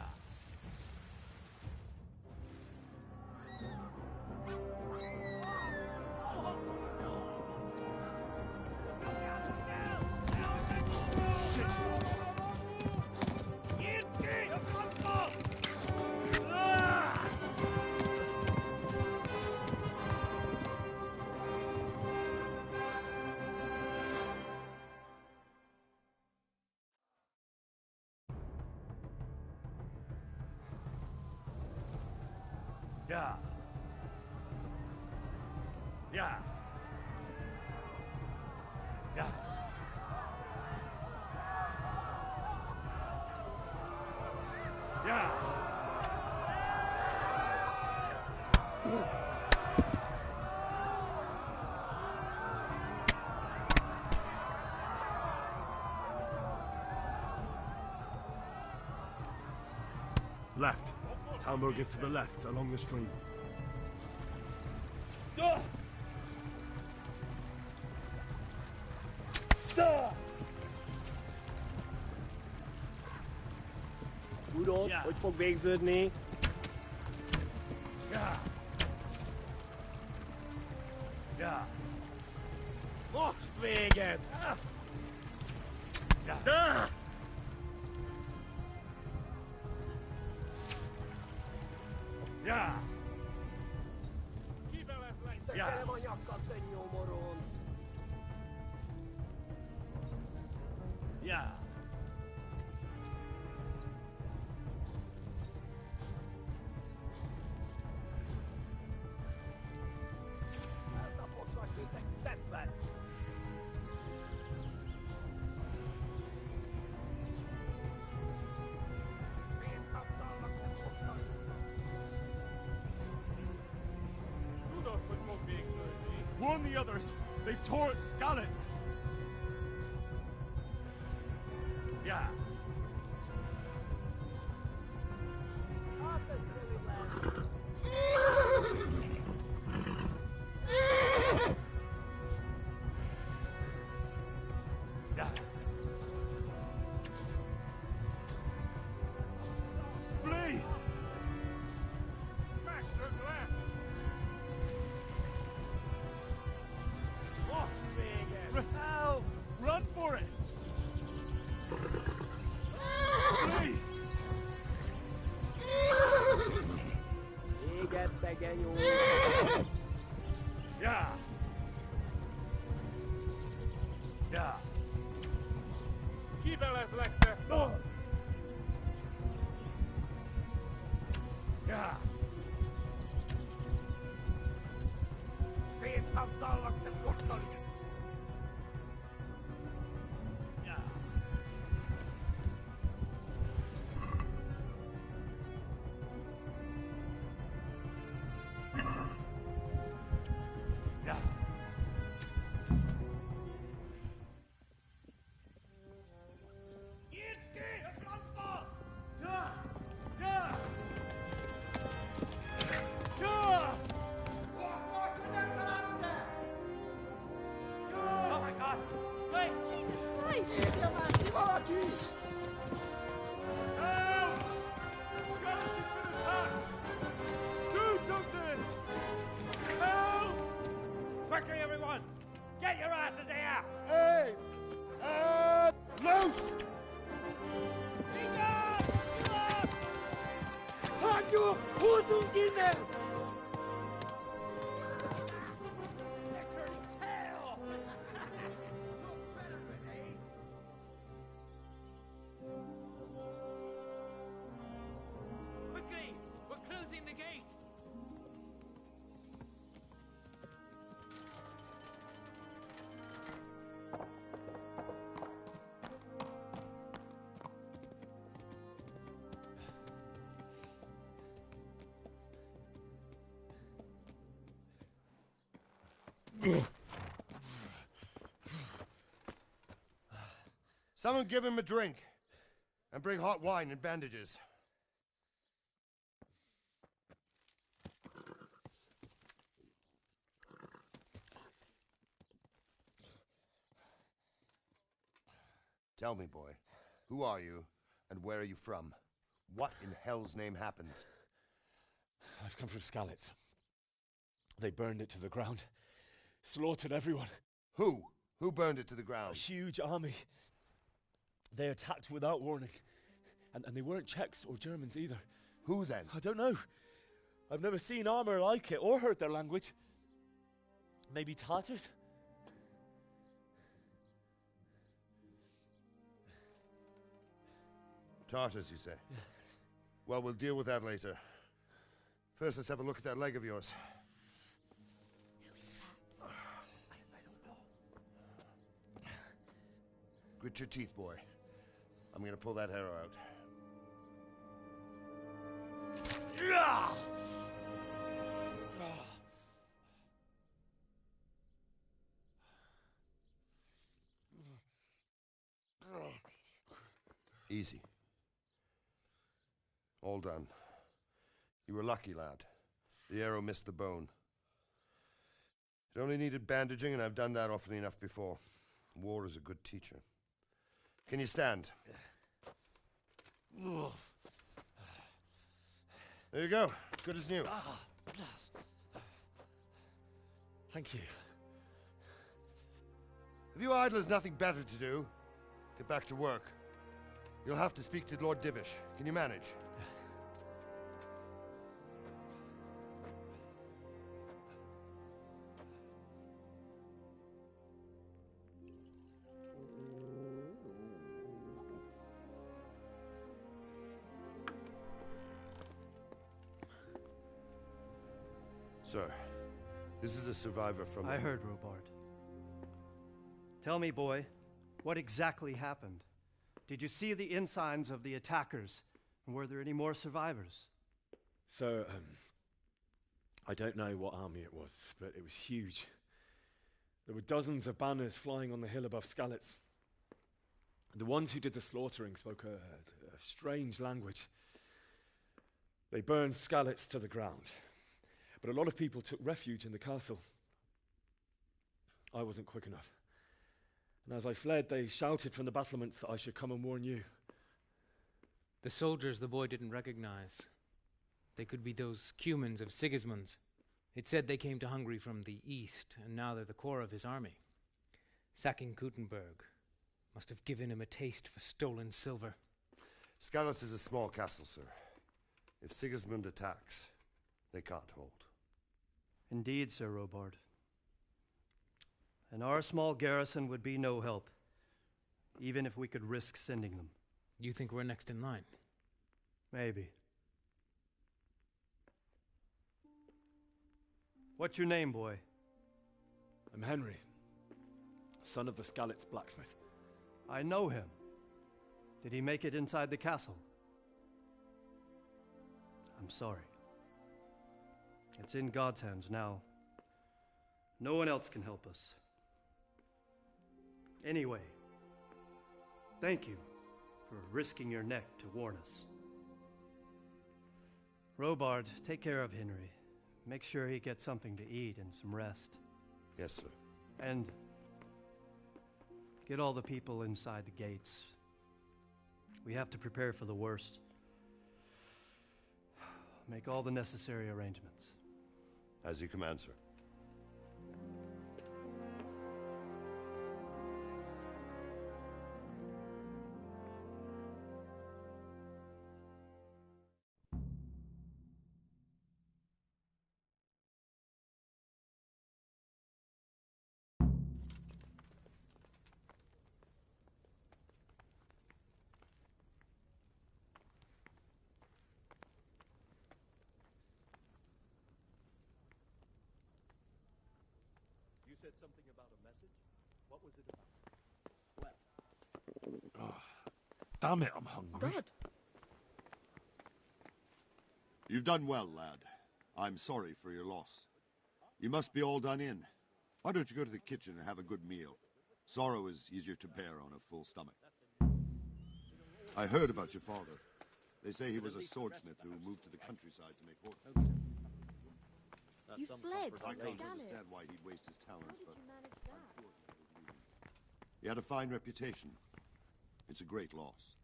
Yeah. Yeah. Yeah. Yeah. Left. Talmberg is to the left, along the stream. Goed op, ooit voor bezig niet. Ja. Ja. Ostwegen. Ja. Da. Ja. Ja. Ja. Warn the others! They've tore its scallops! Ja. Ja. Flee! Help! Run for it! Flee! Ik heb tegen jou. Ja. Ja. Kibel is lekker. Ja. Vind afdallijk de wortel. Ja. Ja. Oh my God! Wait! Jesus Christ! Help! Skeleton's been attacked! Do something! Help! Quickly, everyone! Get your asses here! Hey! Loose! Hanyo! Huzun dinle! Quickly! We're closing the gate! Someone give him a drink. And bring hot wine and bandages. Tell me, boy, who are you, and where are you from? What in hell's name happened? I've come from Skalitz. They burned it to the ground. Slaughtered everyone. Who? Who burned it to the ground? A huge army. They attacked without warning. And they weren't Czechs or Germans either. Who then? I don't know. I've never seen armor like it or heard their language. Maybe Tatars? Tartars, you say? Yeah. Well, we'll deal with that later. First, let's have a look at that leg of yours. I don't know. Grit your teeth, boy. I'm gonna pull that arrow out. Easy. All done. You were lucky, lad. The arrow missed the bone. It only needed bandaging, and I've done that often enough before. War is a good teacher. Can you stand? There you go. Good as new. Thank you. If you idlers nothing better to do, get back to work. You'll have to speak to Lord Divish. Can you manage? Sir, this is a survivor from... I heard, Robard. Tell me, boy, what exactly happened? Did you see the ensigns of the attackers? And were there any more survivors? So, I don't know what army it was, but it was huge. There were dozens of banners flying on the hill above Skalitz. The ones who did the slaughtering spoke a strange language. They burned Skalitz to the ground. But a lot of people took refuge in the castle. I wasn't quick enough. And as I fled, they shouted from the battlements that I should come and warn you. The soldiers the boy didn't recognize. They could be those Cumans of Sigismund's. It said they came to Hungary from the east, and now they're the core of his army. Sacking Gutenberg must have given him a taste for stolen silver. Skalitz is a small castle, sir. If Sigismund attacks, they can't hold. Indeed, Sir Robard. And our small garrison would be no help, even if we could risk sending them. You think we're next in line? Maybe. What's your name, boy? I'm Henry, son of the Skalitz blacksmith. I know him. Did he make it inside the castle? I'm sorry. It's in God's hands now. No one else can help us. Anyway, thank you for risking your neck to warn us. Robard, take care of Henry. Make sure he gets something to eat and some rest. Yes, sir. And get all the people inside the gates. We have to prepare for the worst. Make all the necessary arrangements. As you command, sir. Said something about a message? What was it about? Well. Oh, damn it, I'm hungry. God. You've done well, lad. I'm sorry for your loss. You must be all done in. Why don't you go to the kitchen and have a good meal? Sorrow is easier to bear on a full stomach. I heard about your father. They say he was a swordsmith who moved to the countryside to make horses. You fled I from can't Skalitz. understand why he'd waste his talents, How did but you manage that? he had a fine reputation. It's a great loss.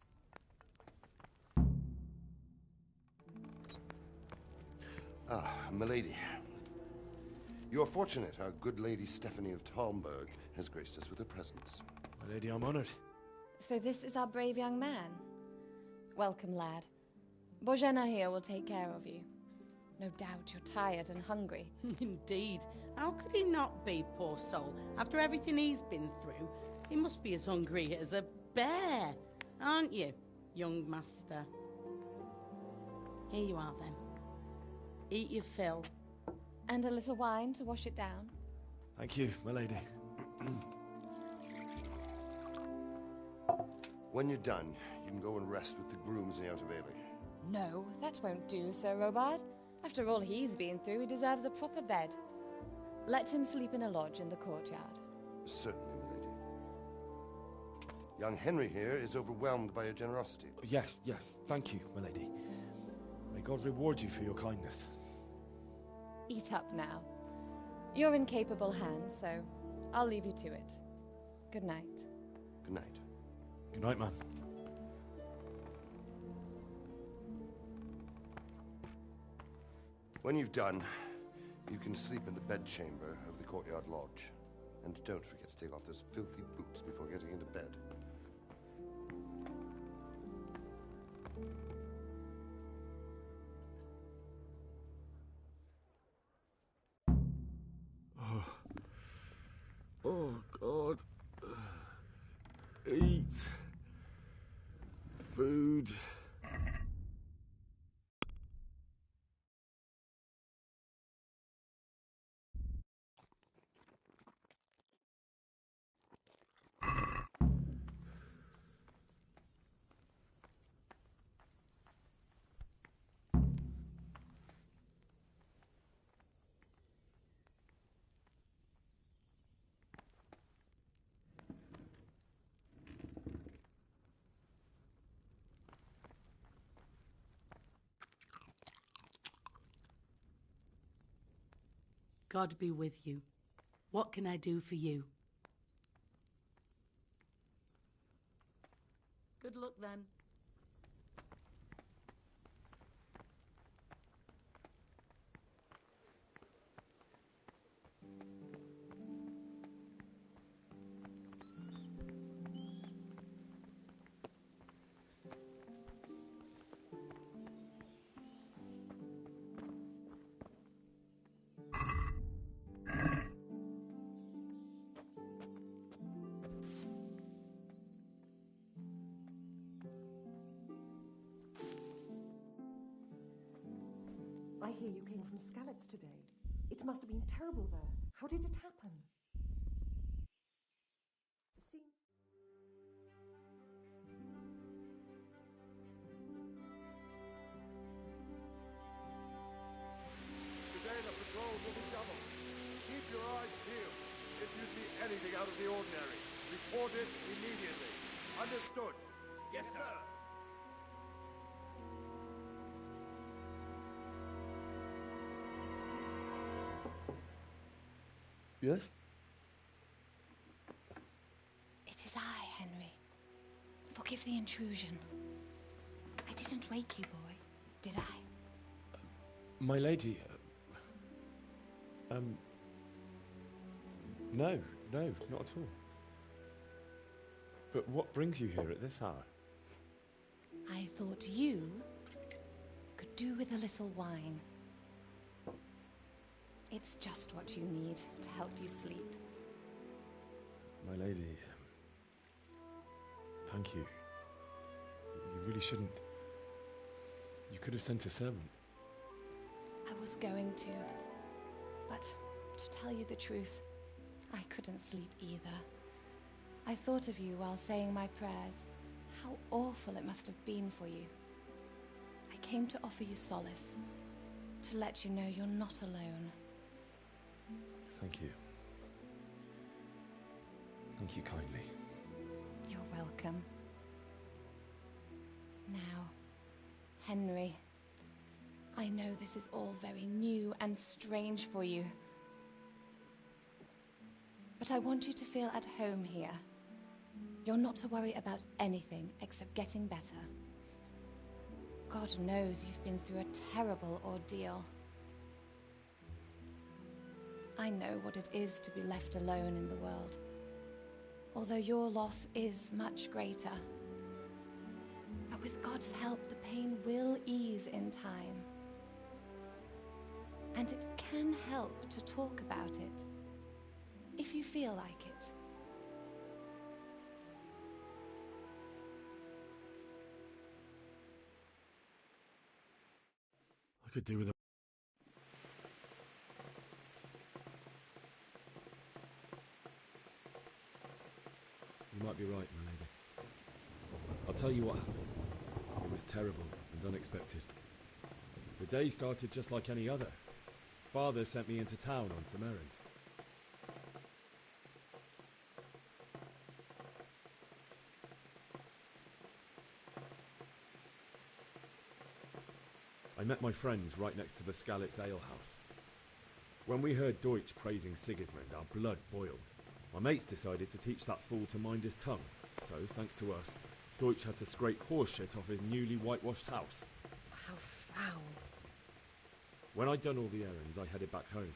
Ah, milady. You are fortunate our good lady Stephanie of Talmberg has graced us with her presence. My lady, I'm honored. So this is our brave young man. Welcome, lad. Bojena here will take care of you. No doubt you're tired and hungry. Indeed. How could he not be, poor soul? After everything he's been through, he must be as hungry as a bear, aren't you, young master? Here you are, then. Eat your fill. And a little wine to wash it down. Thank you, my lady. When you're done, you can go and rest with the grooms in the Outer Bailey. No, that won't do, Sir Robard. After all he's been through, he deserves a proper bed. Let him sleep in a lodge in the courtyard. Certainly, milady. Young Henry here is overwhelmed by your generosity. Yes, thank you, my lady. May God reward you for your kindness. Eat up now. You're in capable hands, so I'll leave you to it. Good night. Good night. Good night, man. When you've done, you can sleep in the bedchamber of the courtyard lodge. And don't forget to take off those filthy boots before getting into bed. Oh, God. Eat. Food. God be with you. What can I do for you? Good luck, then. I hear you came from Skalitz today. It must have been terrible there. How did it happen? Today the patrols will be doubled. Keep your eyes peeled. If you see anything out of the ordinary, report it immediately. Understood? Yes, sir. Yes? It is I, Henry. Forgive the intrusion. I didn't wake you, boy, did I? My lady, no, not at all. But what brings you here at this hour? I thought you could do with a little wine. It's just what you need to help you sleep. My lady, thank you. You really shouldn't. You could have sent a servant. I was going to, but to tell you the truth, I couldn't sleep either. I thought of you while saying my prayers. How awful it must have been for you. I came to offer you solace, to let you know you're not alone. Thank you. Thank you kindly. You're welcome. Now, Henry, I know this is all very new and strange for you. But I want you to feel at home here. You're not to worry about anything except getting better. God knows you've been through a terrible ordeal. I know what it is to be left alone in the world, although your loss is much greater. But with God's help, the pain will ease in time. And it can help to talk about it, if you feel like it. I could do with a... You might be right, my lady. I'll tell you what happened. It was terrible and unexpected. The day started just like any other. Father sent me into town on some errands. I met my friends right next to the Skalitz ale house. When we heard Deutsch praising Sigismund, our blood boiled. My mates decided to teach that fool to mind his tongue, so, thanks to us, Deutsch had to scrape horse shit off his newly whitewashed house. How foul. When I'd done all the errands, I headed back home.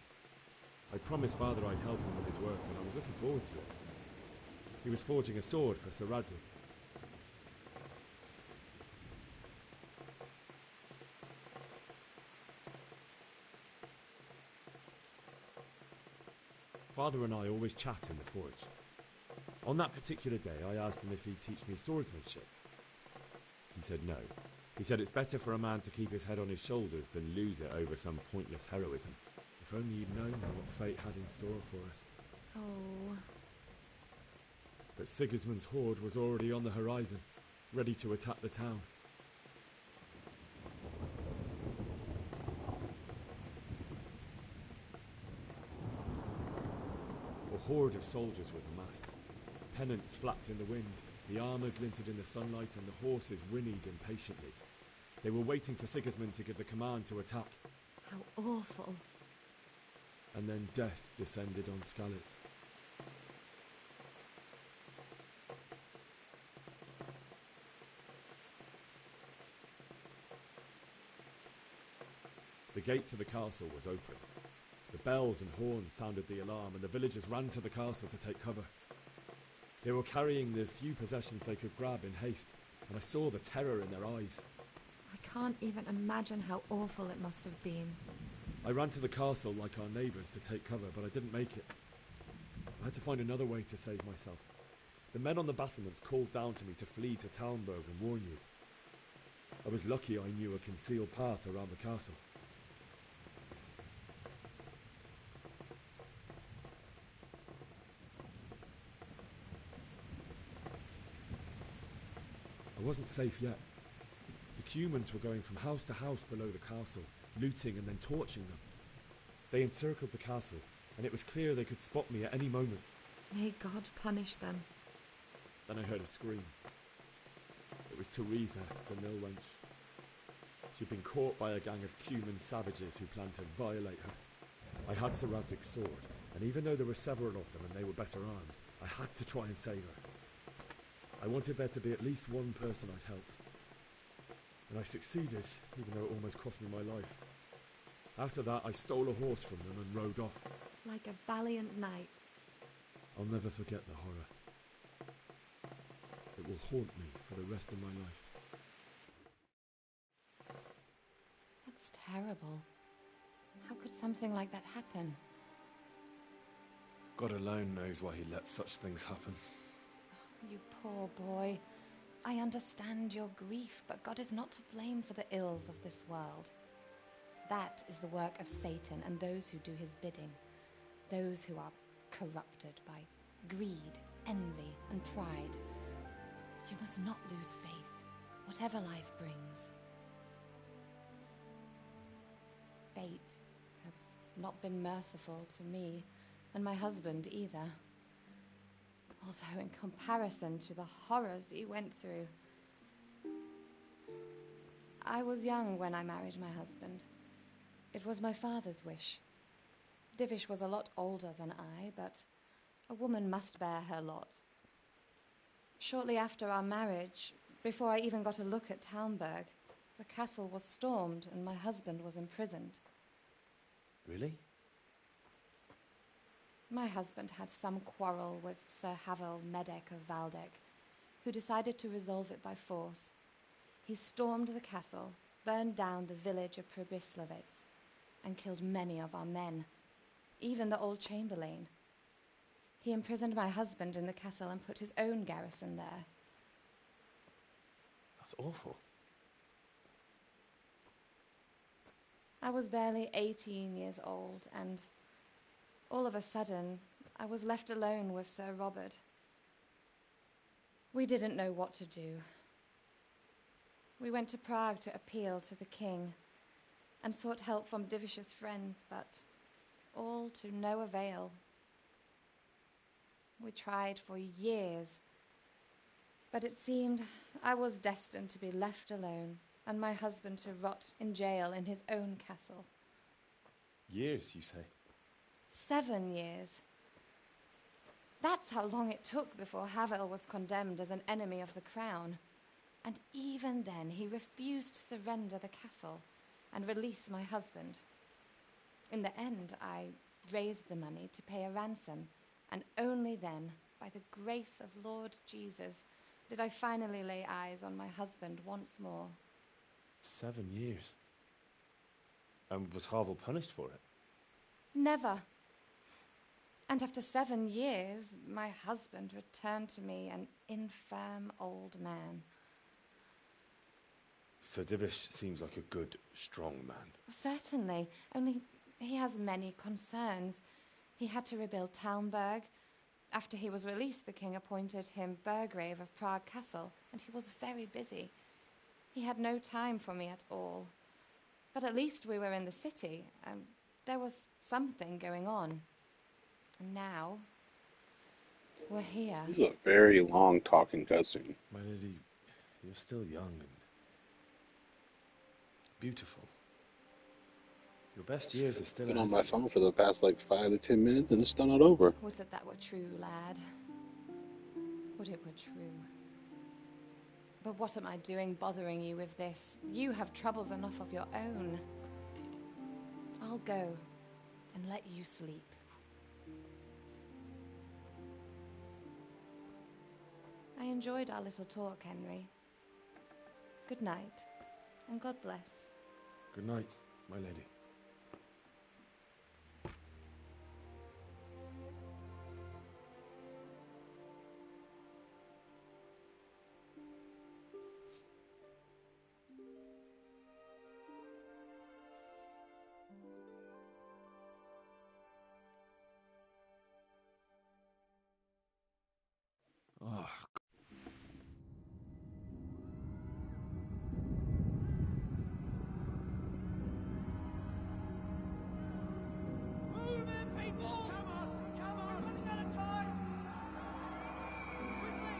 I promised Father I'd help him with his work, and I was looking forward to it. He was forging a sword for Sir Radzig. Father and I always chat in the forge. On that particular day, I asked him if he'd teach me swordsmanship. He said no. He said it's better for a man to keep his head on his shoulders than lose it over some pointless heroism. If only he'd known what fate had in store for us. Oh. But Sigismund's horde was already on the horizon, ready to attack the town. A horde of soldiers was amassed. Pennants flapped in the wind, the armour glinted in the sunlight, and the horses whinnied impatiently. They were waiting for Sigismund to give the command to attack. How awful. And then death descended on Skalitz. The gate to the castle was open. The bells and horns sounded the alarm, and the villagers ran to the castle to take cover. They were carrying the few possessions they could grab in haste, and I saw the terror in their eyes. I can't even imagine how awful it must have been. I ran to the castle like our neighbours to take cover, but I didn't make it. I had to find another way to save myself. The men on the battlements called down to me to flee to Talmberg and warn you. I was lucky I knew a concealed path around the castle. I wasn't safe yet. The Cumans were going from house to house below the castle, looting and then torching them. They encircled the castle, and it was clear they could spot me at any moment. May God punish them. Then I heard a scream. It was Teresa, the mill wench. She'd been caught by a gang of Cuman savages who planned to violate her. I had Sir Radzig's sword, and even though there were several of them and they were better armed, I had to try and save her. I wanted there to be at least one person I'd helped. And I succeeded, even though it almost cost me my life. After that, I stole a horse from them and rode off. Like a valiant knight. I'll never forget the horror. It will haunt me for the rest of my life. That's terrible. How could something like that happen? God alone knows why he lets such things happen. You poor boy. I understand your grief, but God is not to blame for the ills of this world. That is the work of Satan and those who do his bidding. Those who are corrupted by greed, envy, and pride. You must not lose faith, whatever life brings. Fate has not been merciful to me, and my husband either. Although in comparison to the horrors he went through. I was young when I married my husband. It was my father's wish. Divish was a lot older than I, but a woman must bear her lot. Shortly after our marriage, before I even got a look at Talmberg, the castle was stormed and my husband was imprisoned. Really? My husband had some quarrel with Sir Havel Medek of Valdek, who decided to resolve it by force. He stormed the castle, burned down the village of Probislavitz, and killed many of our men, even the old chamberlain. He imprisoned my husband in the castle and put his own garrison there. That's awful. I was barely 18 years old, and all of a sudden, I was left alone with Sir Robert. We didn't know what to do. We went to Prague to appeal to the king and sought help from Divish's friends, but all to no avail. We tried for years, but it seemed I was destined to be left alone and my husband to rot in jail in his own castle. Years, you say? 7 years. That's how long it took before Havel was condemned as an enemy of the crown. And even then, he refused to surrender the castle and release my husband. In the end, I raised the money to pay a ransom, and only then, by the grace of Lord Jesus, did I finally lay eyes on my husband once more. 7 years? And was Havel punished for it? Never. And after 7 years, my husband returned to me an infirm old man. Sir Divish seems like a good, strong man. Certainly, only he has many concerns. He had to rebuild Talmberg. After he was released, the king appointed him Burgrave of Prague Castle, and he was very busy. He had no time for me at all. But at least we were in the city, and there was something going on. And now, we're here. This is a very long talking cutscene. My lady, you're still young and beautiful. Your best years are still Been ahead on my of you. phone for the past like 5 to 10 minutes and it's still not over. Would that were true, lad. Would it were true. But what am I doing bothering you with this? You have troubles enough of your own. I'll go and let you sleep. I enjoyed our little talk, Henry. Good night, and God bless. Good night, my lady. Oh, Move in, people! Come on! Come on! We're running out of time! Quickly!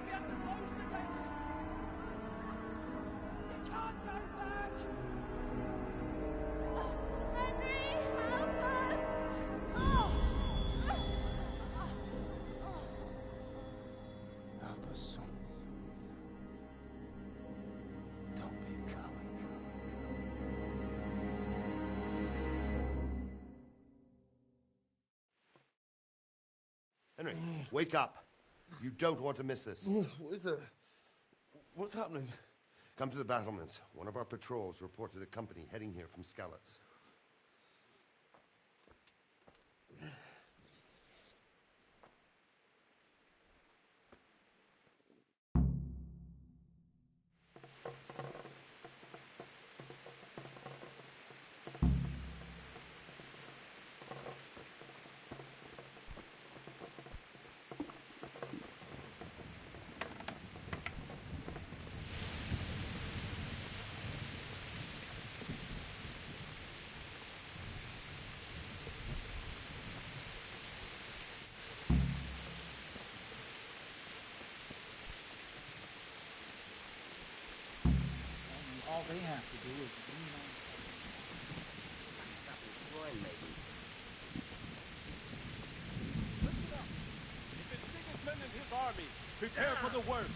We have to close the gates! You can't go back! Henry, help us! Oh! Help us, son. Don't be a coward. Henry, wake up. You don't want to miss this. What's happening? Come to the battlements. One of our patrols reported a company heading here from Skalitz. All they have to do is lean on and his army. Prepare for the worst.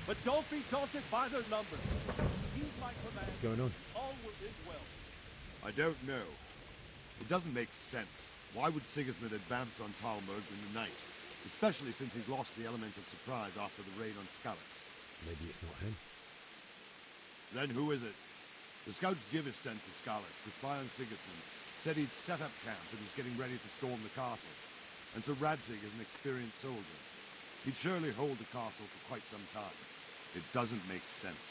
But don't be daunted by their numbers. Heed my command. What's going on? All will end well. I don't know. It doesn't make sense. Why would Sigismund advance on Talmberg in the night? Especially since he's lost the element of surprise after the raid on Skalitz. Maybe it's not him. Then who is it? The scouts Jivish sent to Skalitz to spy on Sigismund said he'd set up camp and was getting ready to storm the castle. And so Radzig is an experienced soldier. He'd surely hold the castle for quite some time. It doesn't make sense.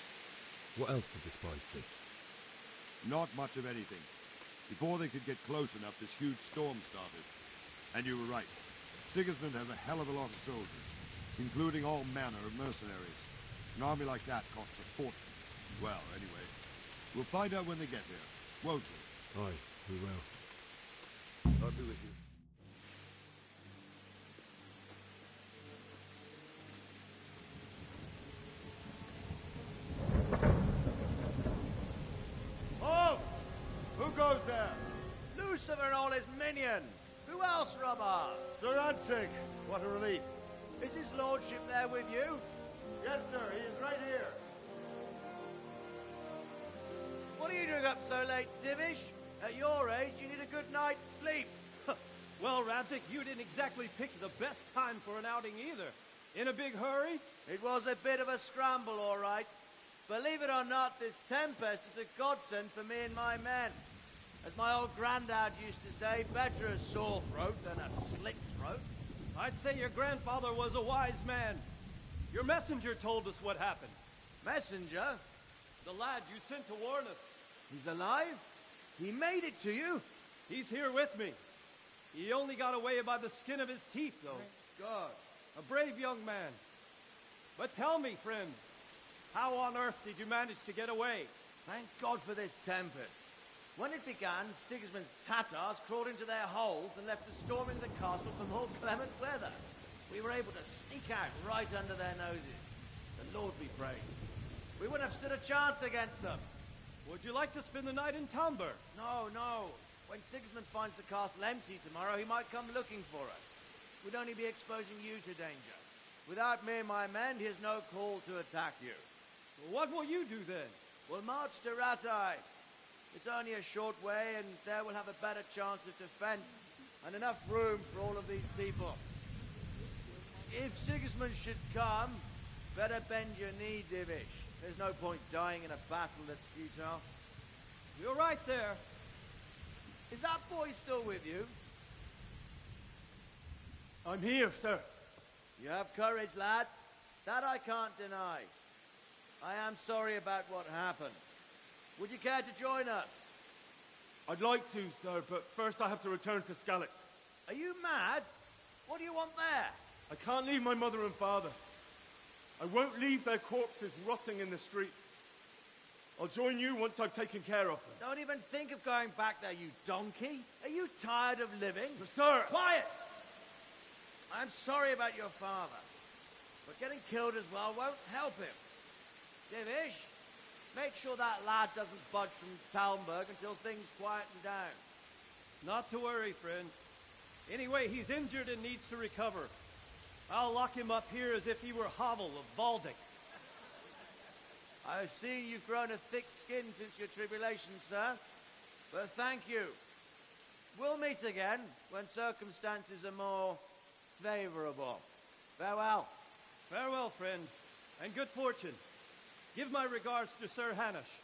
What else did the spies see? Not much of anything. Before they could get close enough, this huge storm started. And you were right. Sigismund has a hell of a lot of soldiers, including all manner of mercenaries. An army like that costs a fortune. Well, anyway, we'll find out when they get here, won't we? Aye, we will. I'll be with you. Halt! Who goes there? Lucifer and all his minions. Who else, Robber? Sir Radzig, what a relief. Is his lordship there with you? Yes, sir, he is right here. What are you doing up so late, Divish? At your age, you need a good night's sleep. Well, Radzig, you didn't exactly pick the best time for an outing either. In a big hurry? It was a bit of a scramble, all right. Believe it or not, this tempest is a godsend for me and my men. As my old granddad used to say, better a sore throat than a slit throat. I'd say your grandfather was a wise man. Your messenger told us what happened. Messenger? The lad you sent to warn us. He's alive? He made it to you? He's here with me. He only got away by the skin of his teeth, though. Thank God. A brave young man. But tell me, friend, how on earth did you manage to get away? Thank God for this tempest. When it began, Sigismund's Tatars crawled into their holes and left us storming the castle for more clement weather. We were able to sneak out right under their noses. The Lord be praised. We wouldn't have stood a chance against them. Would you like to spend the night in Talmberg? No, no. When Sigismund finds the castle empty tomorrow, he might come looking for us. We'd only be exposing you to danger. Without me and my men, he has no call to attack you. Well, what will you do then? We'll march to Ratai. It's only a short way, and there we'll have a better chance of defense and enough room for all of these people. If Sigismund should come, better bend your knee, Divish. There's no point dying in a battle that's futile. You're right there. Is that boy still with you? I'm here, sir. You have courage, lad. That I can't deny. I am sorry about what happened. Would you care to join us? I'd like to, sir, but first I have to return to Skalitz. Are you mad? What do you want there? I can't leave my mother and father. I won't leave their corpses rotting in the street. I'll join you once I've taken care of them. Don't even think of going back there, you donkey. Are you tired of living? But sir! Quiet! I'm sorry about your father, but getting killed as well won't help him. Divish, make sure that lad doesn't budge from Talmberg until things quieten down. Not to worry, friend. Anyway, he's injured and needs to recover. I'll lock him up here as if he were Havel of Valdic. I've seen you've grown a thick skin since your tribulation, sir. But thank you. We'll meet again when circumstances are more favorable. Farewell. Farewell, friend, and good fortune. Give my regards to Sir Hanush.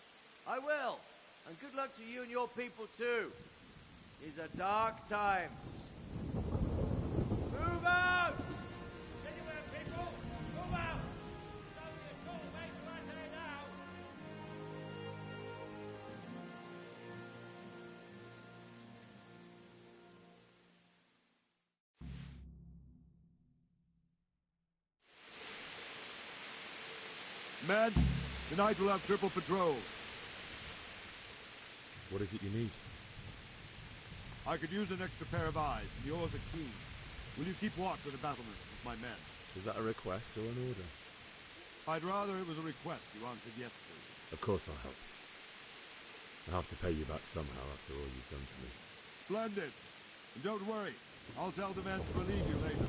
I will. And good luck to you and your people, too. These are dark times. Move out! Anywhere, people! Move out! It's only a short way to Rattay now! Men, tonight we'll have triple patrol. What is it you need? I could use an extra pair of eyes, and yours are keen. Will you keep watch of the battlements with my men? Is that a request or an order? I'd rather it was a request you answered yes to. Of course I'll help. I'll have to pay you back somehow after all you've done for me. Splendid. And don't worry, I'll tell the men to relieve you later.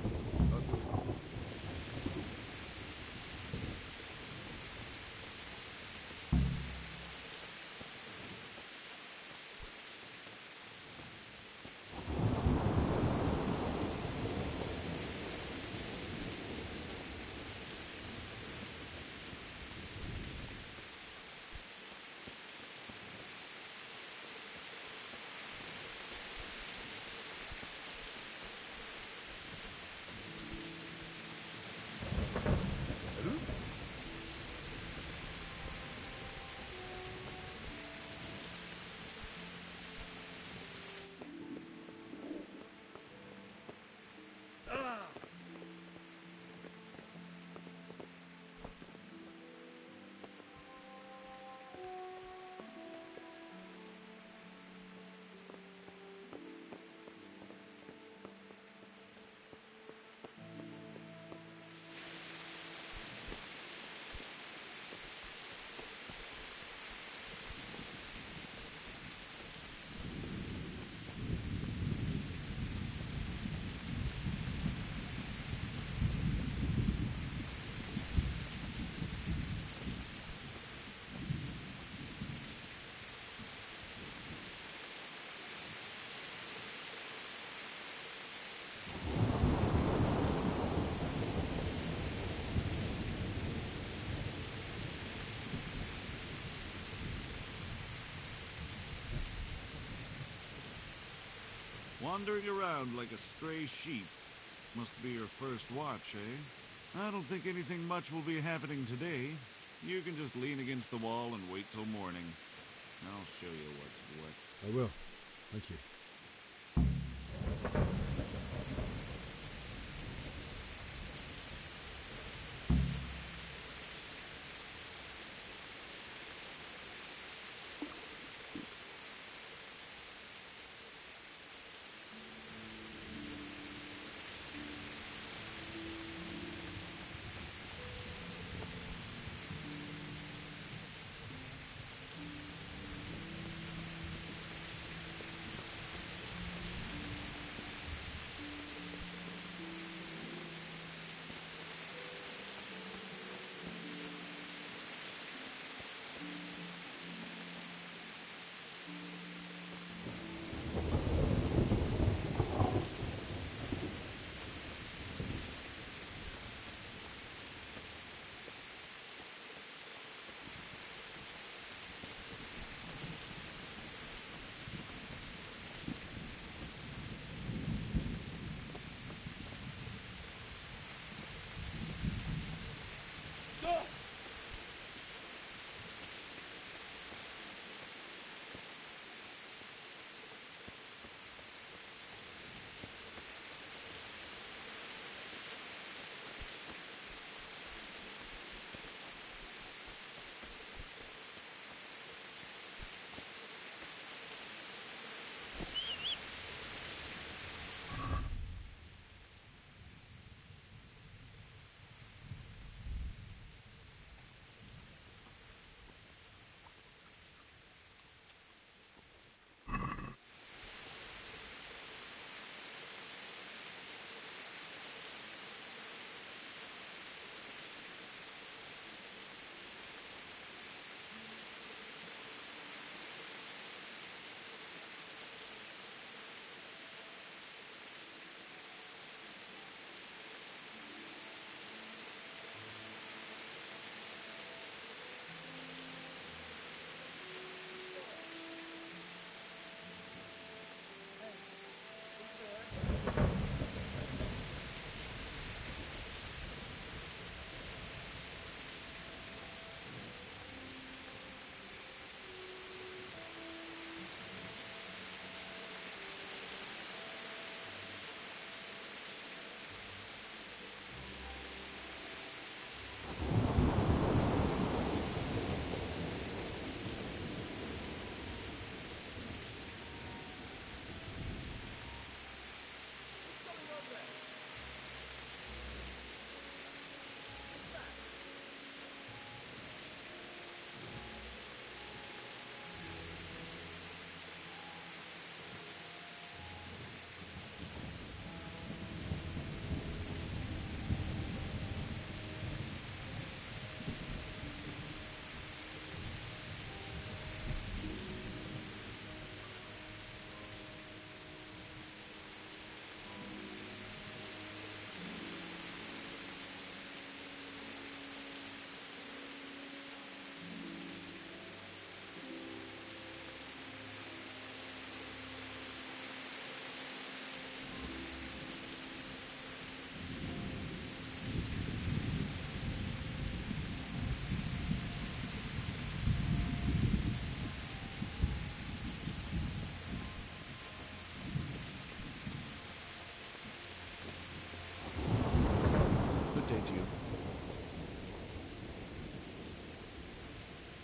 Wandering around like a stray sheep. Must be your first watch, eh? I don't think anything much will be happening today. You can just lean against the wall and wait till morning. I'll show you what's what. I will. Thank you.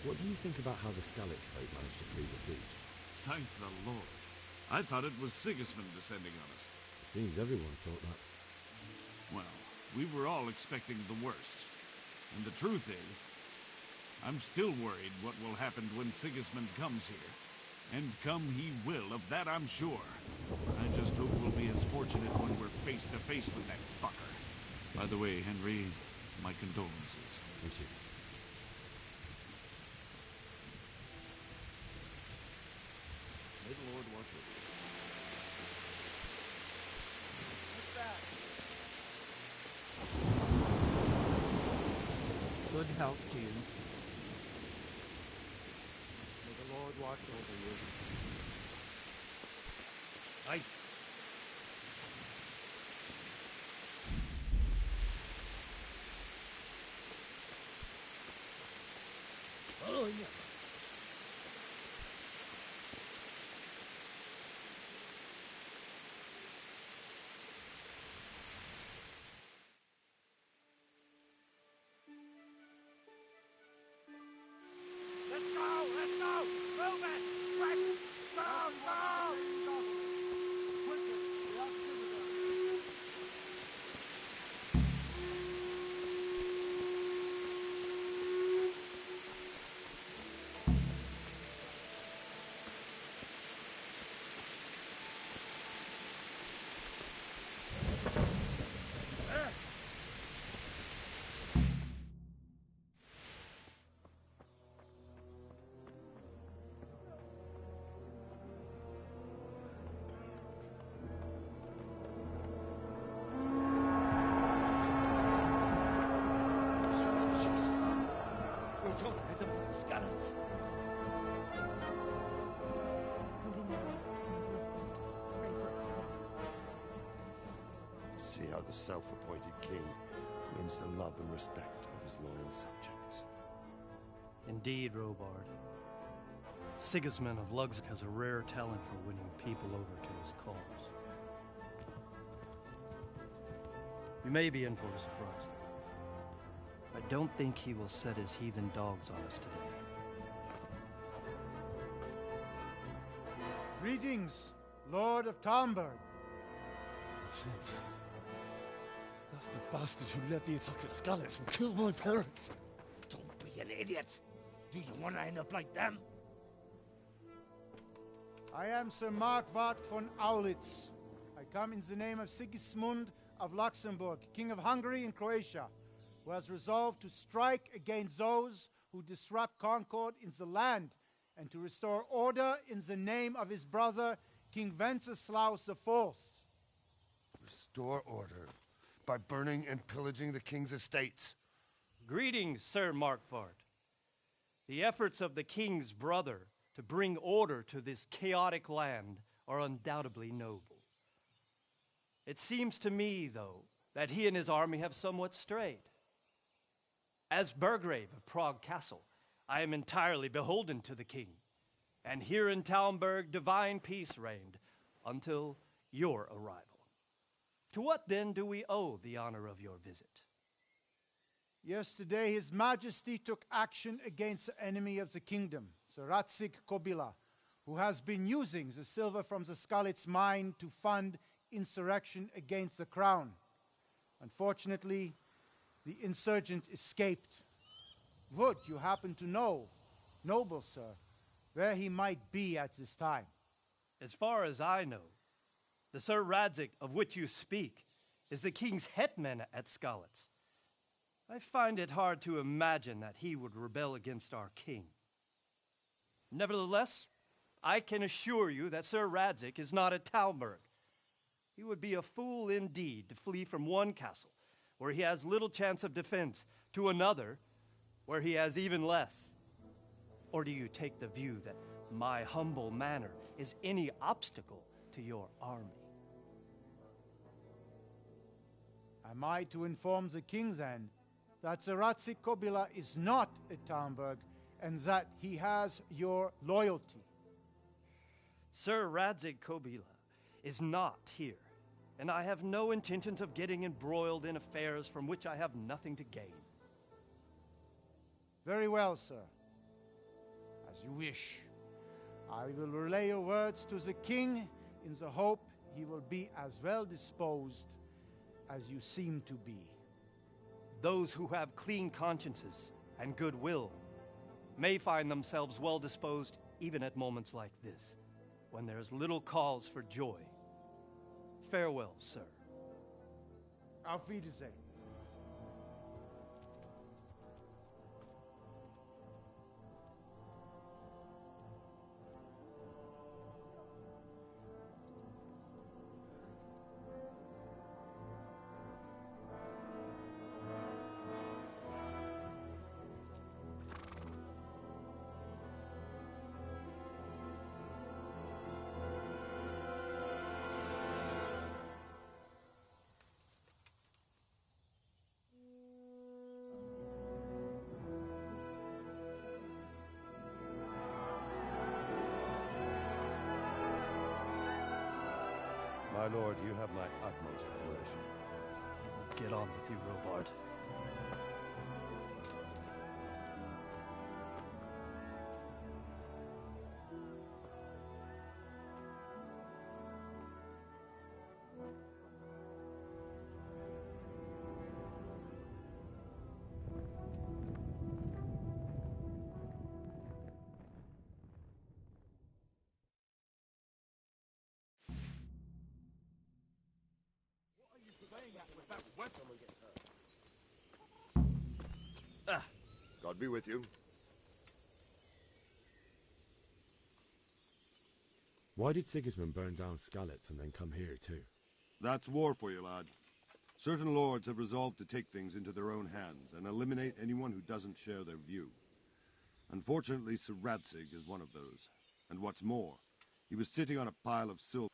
What do you think about how the Skalitz folk managed to flee the siege? Thank the Lord. I thought it was Sigismund descending on us. It seems everyone thought that. Well, we were all expecting the worst. And the truth is, I'm still worried what will happen when Sigismund comes here. And come he will, of that I'm sure. I just hope we'll be as fortunate when we're face to face with that fucker. By the way, Henry, my condolences. Thank you. May the Lord watch over you. What's that? Good health to you. May the Lord watch over you. Aye. following you. Let's go! Let's go! Move it! Quick! Go! Go! Jesus! We're going to hit them with scallops. Holy Mary, Mother of God, pray for us sinners. See how the self-appointed king wins the love and respect of his loyal subjects. Indeed, Robard. Sigismund of Luxembourg has a rare talent for winning people over to his cause. We may be in for a surprise, though. I don't think he will set his heathen dogs on us today. Greetings, Lord of Talmberg. That's the bastard who led the attack at Skalitz and killed my parents. Don't be an idiot. Do you want to end up like them? I am Sir Markwart von Aulitz. I come in the name of Sigismund of Luxembourg, King of Hungary and Croatia, who has resolved to strike against those who disrupt concord in the land and to restore order in the name of his brother, King Wenceslaus IV. Restore order by burning and pillaging the king's estates. Greetings, Sir Markwart. The efforts of the king's brother to bring order to this chaotic land are undoubtedly noble. It seems to me, though, that he and his army have somewhat strayed. As Burgrave of Prague Castle, I am entirely beholden to the king, and here in Talmberg divine peace reigned until your arrival. To what then do we owe the honor of your visit? Yesterday, His Majesty took action against the enemy of the kingdom, Sir Radzig Kobyla, who has been using the silver from the Skalitz mine to fund insurrection against the crown. Unfortunately, the insurgent escaped. Would you happen to know, noble sir, where he might be at this time? As far as I know, the Sir Radzig of which you speak is the king's hetman at Skalitz. I find it hard to imagine that he would rebel against our king. Nevertheless, I can assure you that Sir Radzig is not at Talmberg. He would be a fool indeed to flee from one castle where he has little chance of defense to another where he has even less. Or do you take the view that my humble manner is any obstacle to your army? Am I to inform the king then that Sir Radzig Kobyla is not at Talmberg and that he has your loyalty? Sir Radzig Kobyla is not here, and I have no intentions of getting embroiled in affairs from which I have nothing to gain. Very well, sir. As you wish. I will relay your words to the king in the hope he will be as well disposed as you seem to be. Those who have clean consciences and goodwill may find themselves well disposed even at moments like this, when there is little cause for joy. Farewell, sir. Auf Wiedersehen. My lord, you have my utmost admiration. Get on with you, Robard. God be with you. Why did Sigismund burn down Skalitz and then come here too? That's war for you, lad. Certain lords have resolved to take things into their own hands and eliminate anyone who doesn't share their view. Unfortunately, Sir Radzig is one of those. And what's more, he was sitting on a pile of silver.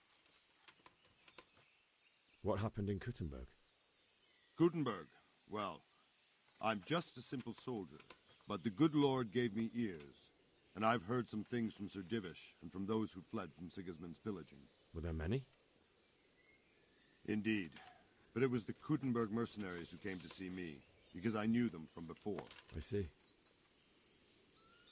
What happened in Kuttenberg? Gutenberg. Well, I'm just a simple soldier, but the good Lord gave me ears, and I've heard some things from Sir Divish and from those who fled from Sigismund's pillaging. Were there many? Indeed, but it was the Kuttenberg mercenaries who came to see me, because I knew them from before. I see.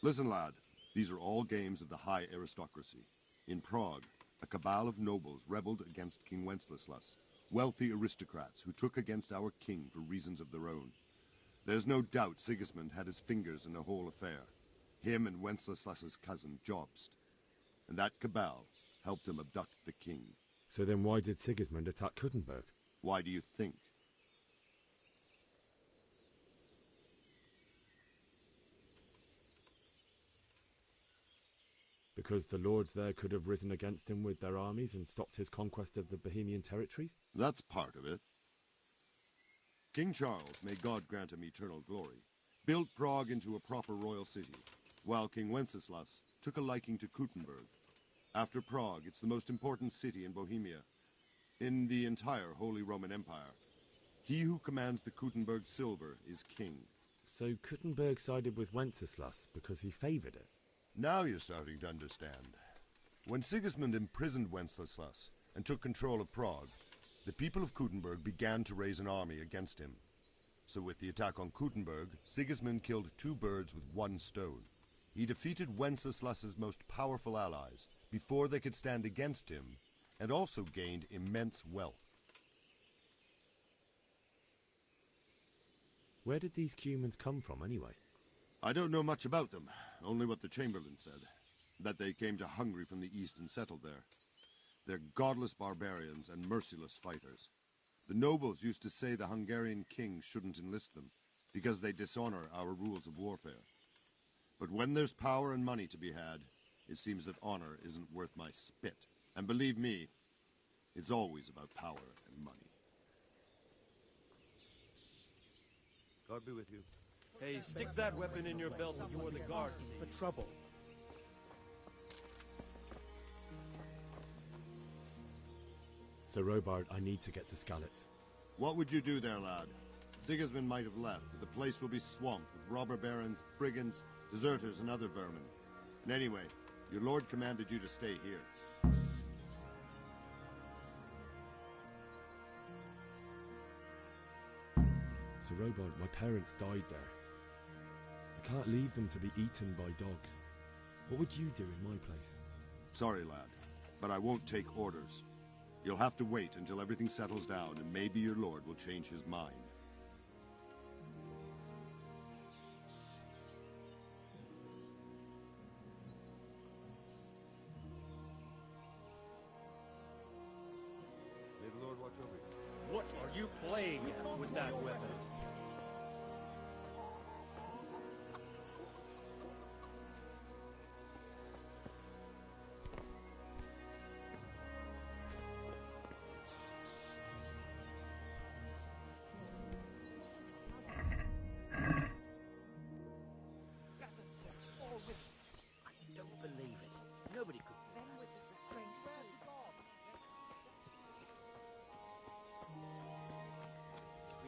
Listen, lad, these are all games of the high aristocracy. In Prague, a cabal of nobles rebelled against King Wenceslas, wealthy aristocrats who took against our king for reasons of their own. There's no doubt Sigismund had his fingers in the whole affair. Him and Wenceslas's cousin, Jobst. And that cabal helped him abduct the king. So then why did Sigismund attack Kuttenberg? Why do you think? Because the lords there could have risen against him with their armies and stopped his conquest of the Bohemian territories? That's part of it. King Charles, may God grant him eternal glory, built Prague into a proper royal city, while King Wenceslas took a liking to Kuttenberg. After Prague, it's the most important city in Bohemia, in the entire Holy Roman Empire. He who commands the Kuttenberg silver is king. So Kuttenberg sided with Wenceslas because he favoured it? Now you're starting to understand. When Sigismund imprisoned Wenceslas and took control of Prague, the people of Kuttenberg began to raise an army against him. So with the attack on Kuttenberg, Sigismund killed two birds with one stone. He defeated Wenceslas's most powerful allies before they could stand against him, and also gained immense wealth. Where did these Cumans come from anyway? I don't know much about them, only what the Chamberlain said, that they came to Hungary from the east and settled there. They're godless barbarians and merciless fighters. The nobles used to say the Hungarian king shouldn't enlist them, because they dishonor our rules of warfare. But when there's power and money to be had, it seems that honor isn't worth my spit. And believe me, it's always about power and money. God be with you. Hey, stick that weapon in your belt before the guards see. For trouble. So Robard, I need to get to Skalitz. What would you do there, lad? Sigismund might have left, but the place will be swamped with robber barons, brigands, deserters, and other vermin. And anyway, your lord commanded you to stay here. So Robard, my parents died there. I can't leave them to be eaten by dogs. What would you do in my place? Sorry, lad, but I won't take orders. You'll have to wait until everything settles down, and maybe your lord will change his mind. May the Lord watch over you. What are you playing at with that weapon?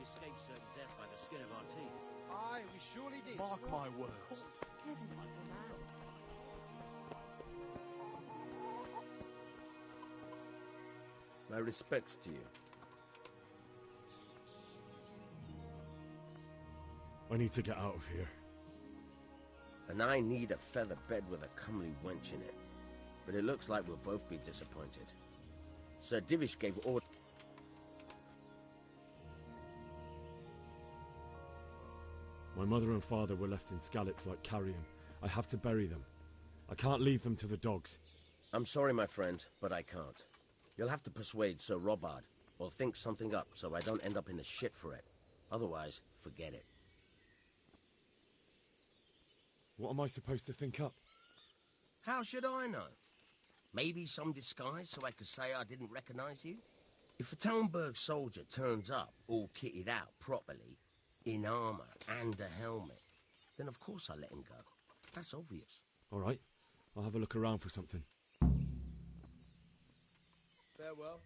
Escaped certain death by the skin of our teeth. Aye, we surely did. Mark my words. My respects to you. I need to get out of here. And I need a feather bed with a comely wench in it. But it looks like we'll both be disappointed. Sir Divish gave order. My mother and father were left in Skalitz like carrion. I have to bury them. I can't leave them to the dogs. I'm sorry, my friend, but I can't. You'll have to persuade Sir Robard, or think something up so I don't end up in the shit for it. Otherwise, forget it. What am I supposed to think up? How should I know? Maybe some disguise so I could say I didn't recognize you? If a Talmberg soldier turns up all kitted out properly, in armor and a helmet, then of course I let him go. That's obvious. All right, I'll have a look around for something. Farewell.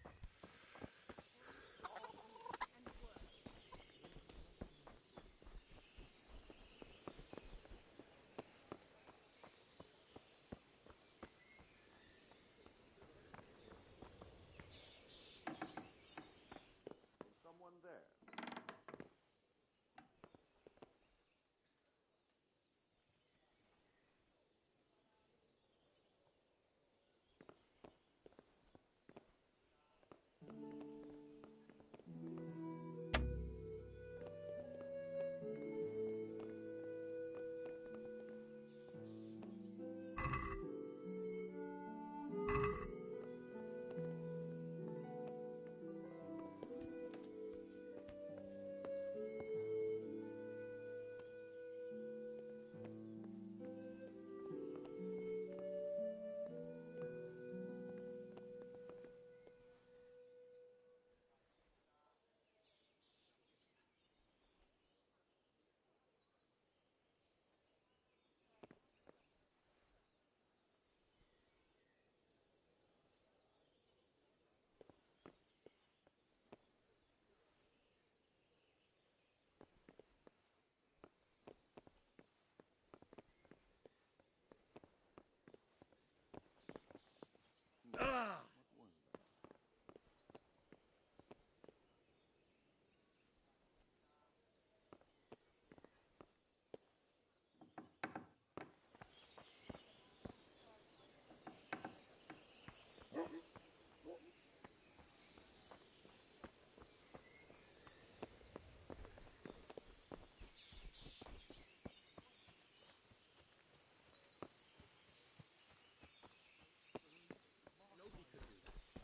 Someone there.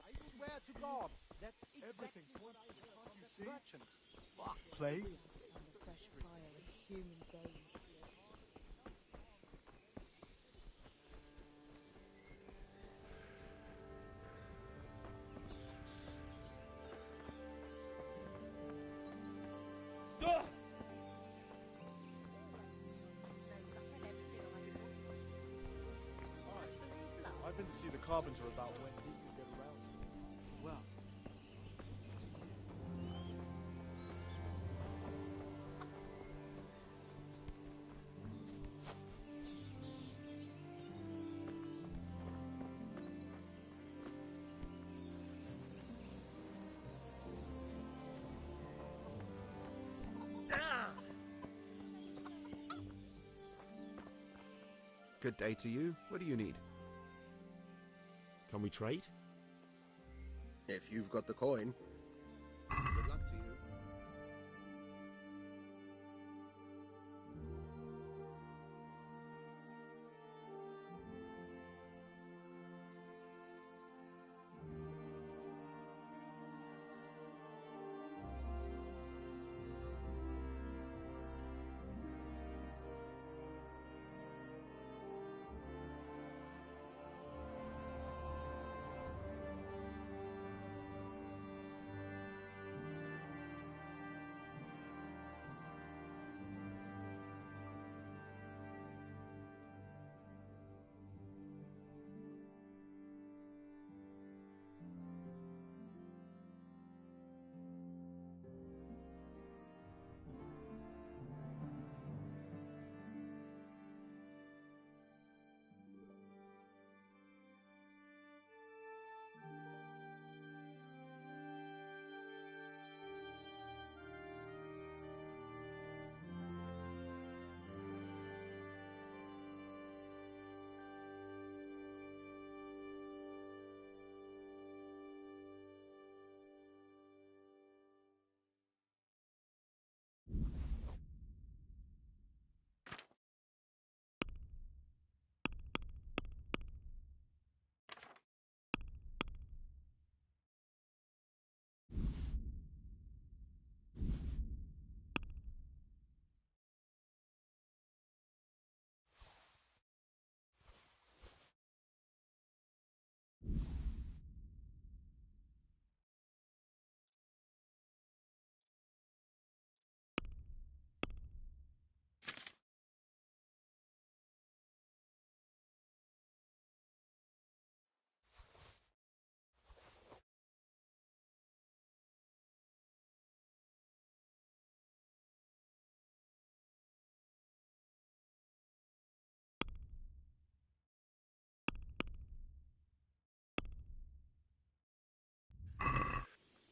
I swear to God, that's exactly what I heard from that merchant. Fuck, plague. On the fresh fire of human days. I've been to see the carpenter about when he can get around. Well. Good day to you. What do you need? Can we trade? If you've got the coin. Good luck to you.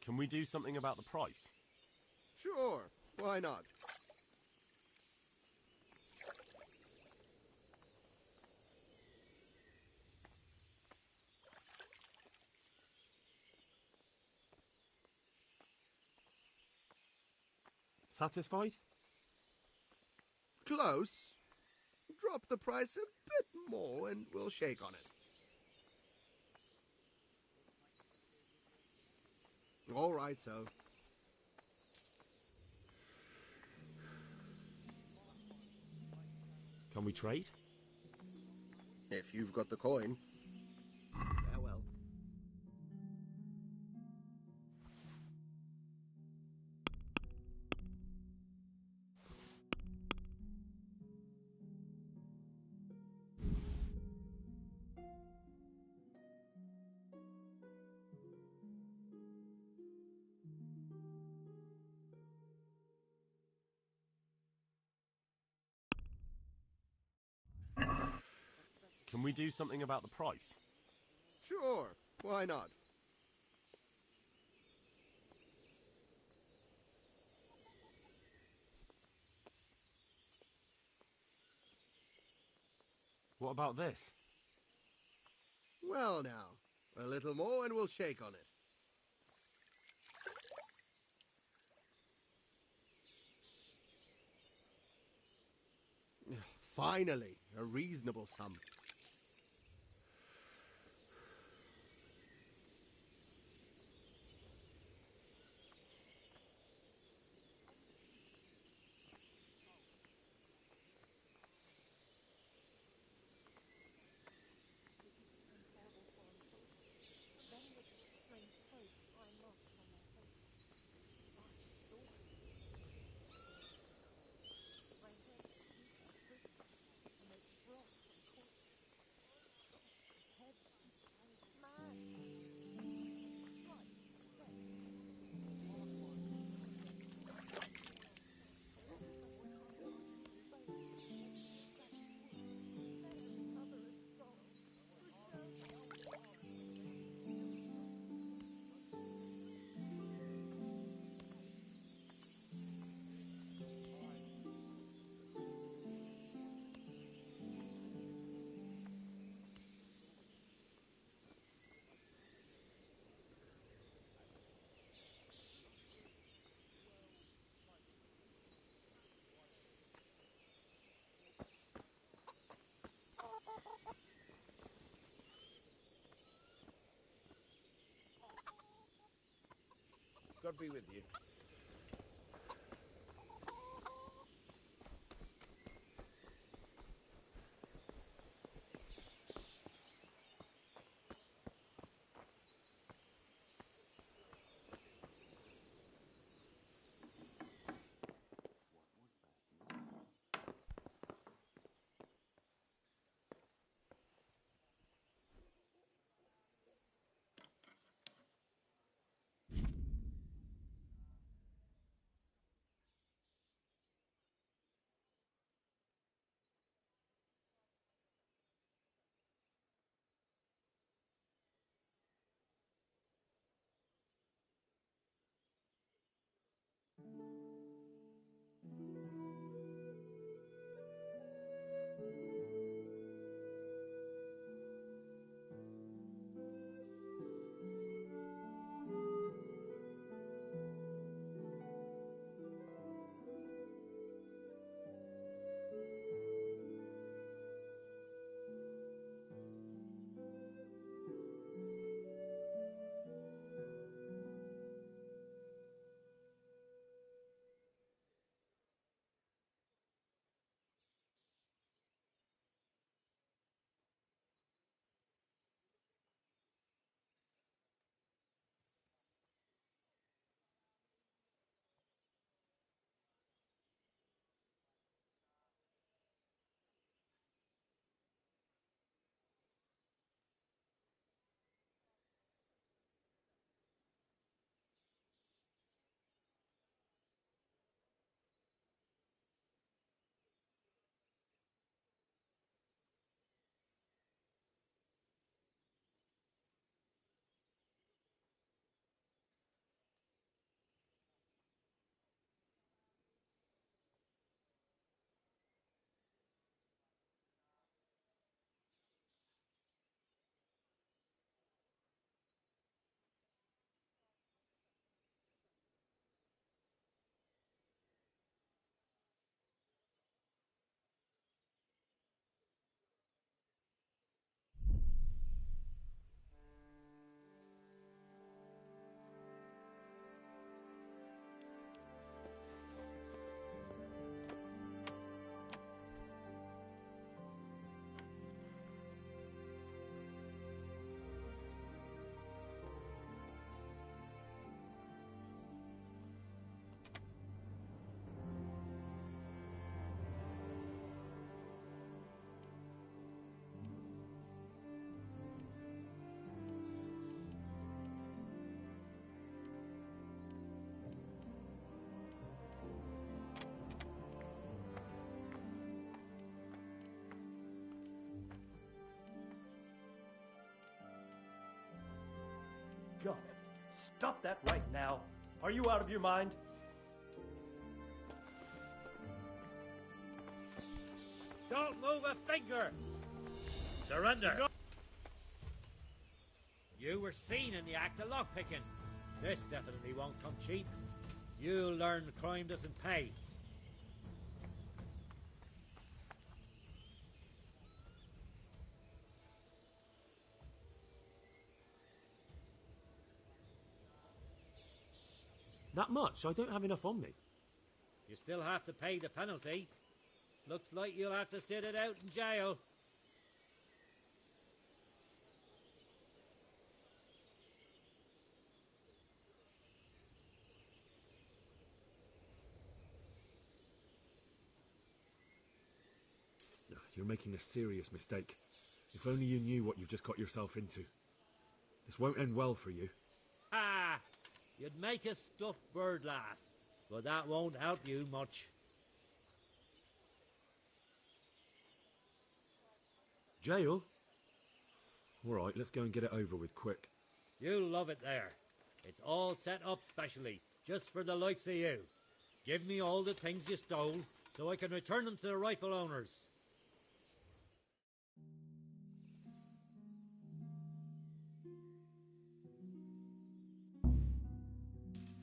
Can we do something about the price? Sure, why not? Satisfied? Close. Drop the price a bit more and we'll shake on it. All right, so. Can we trade? If you've got the coin. Farewell. Can we do something about the price? Sure, why not? What about this? Well now, a little more and we'll shake on it. Finally, a reasonable sum. God be with you. God, stop that right now. Are you out of your mind? Don't move a finger! Surrender! You were seen in the act of lockpicking. This definitely won't come cheap. You'll learn crime doesn't pay. That much? I don't have enough on me. You still have to pay the penalty. Looks like you'll have to sit it out in jail. You're making a serious mistake. If only you knew what you've just got yourself into. This won't end well for you. Ha! You'd make a stuffed bird laugh, but that won't help you much. Jail? All right, let's go and get it over with quick. You'll love it there. It's all set up specially, just for the likes of you. Give me all the things you stole, so I can return them to the rightful owners.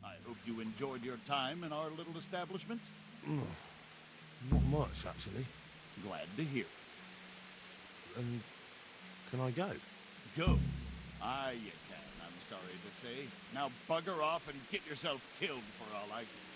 I hope you enjoyed your time in our little establishment. Not much, actually. Glad to hear it. And can I go? Go. Ah, you can, I'm sorry to say. Now bugger off and get yourself killed for all I care.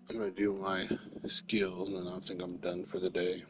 I'm gonna do my skills, and then I think I'm done for the day.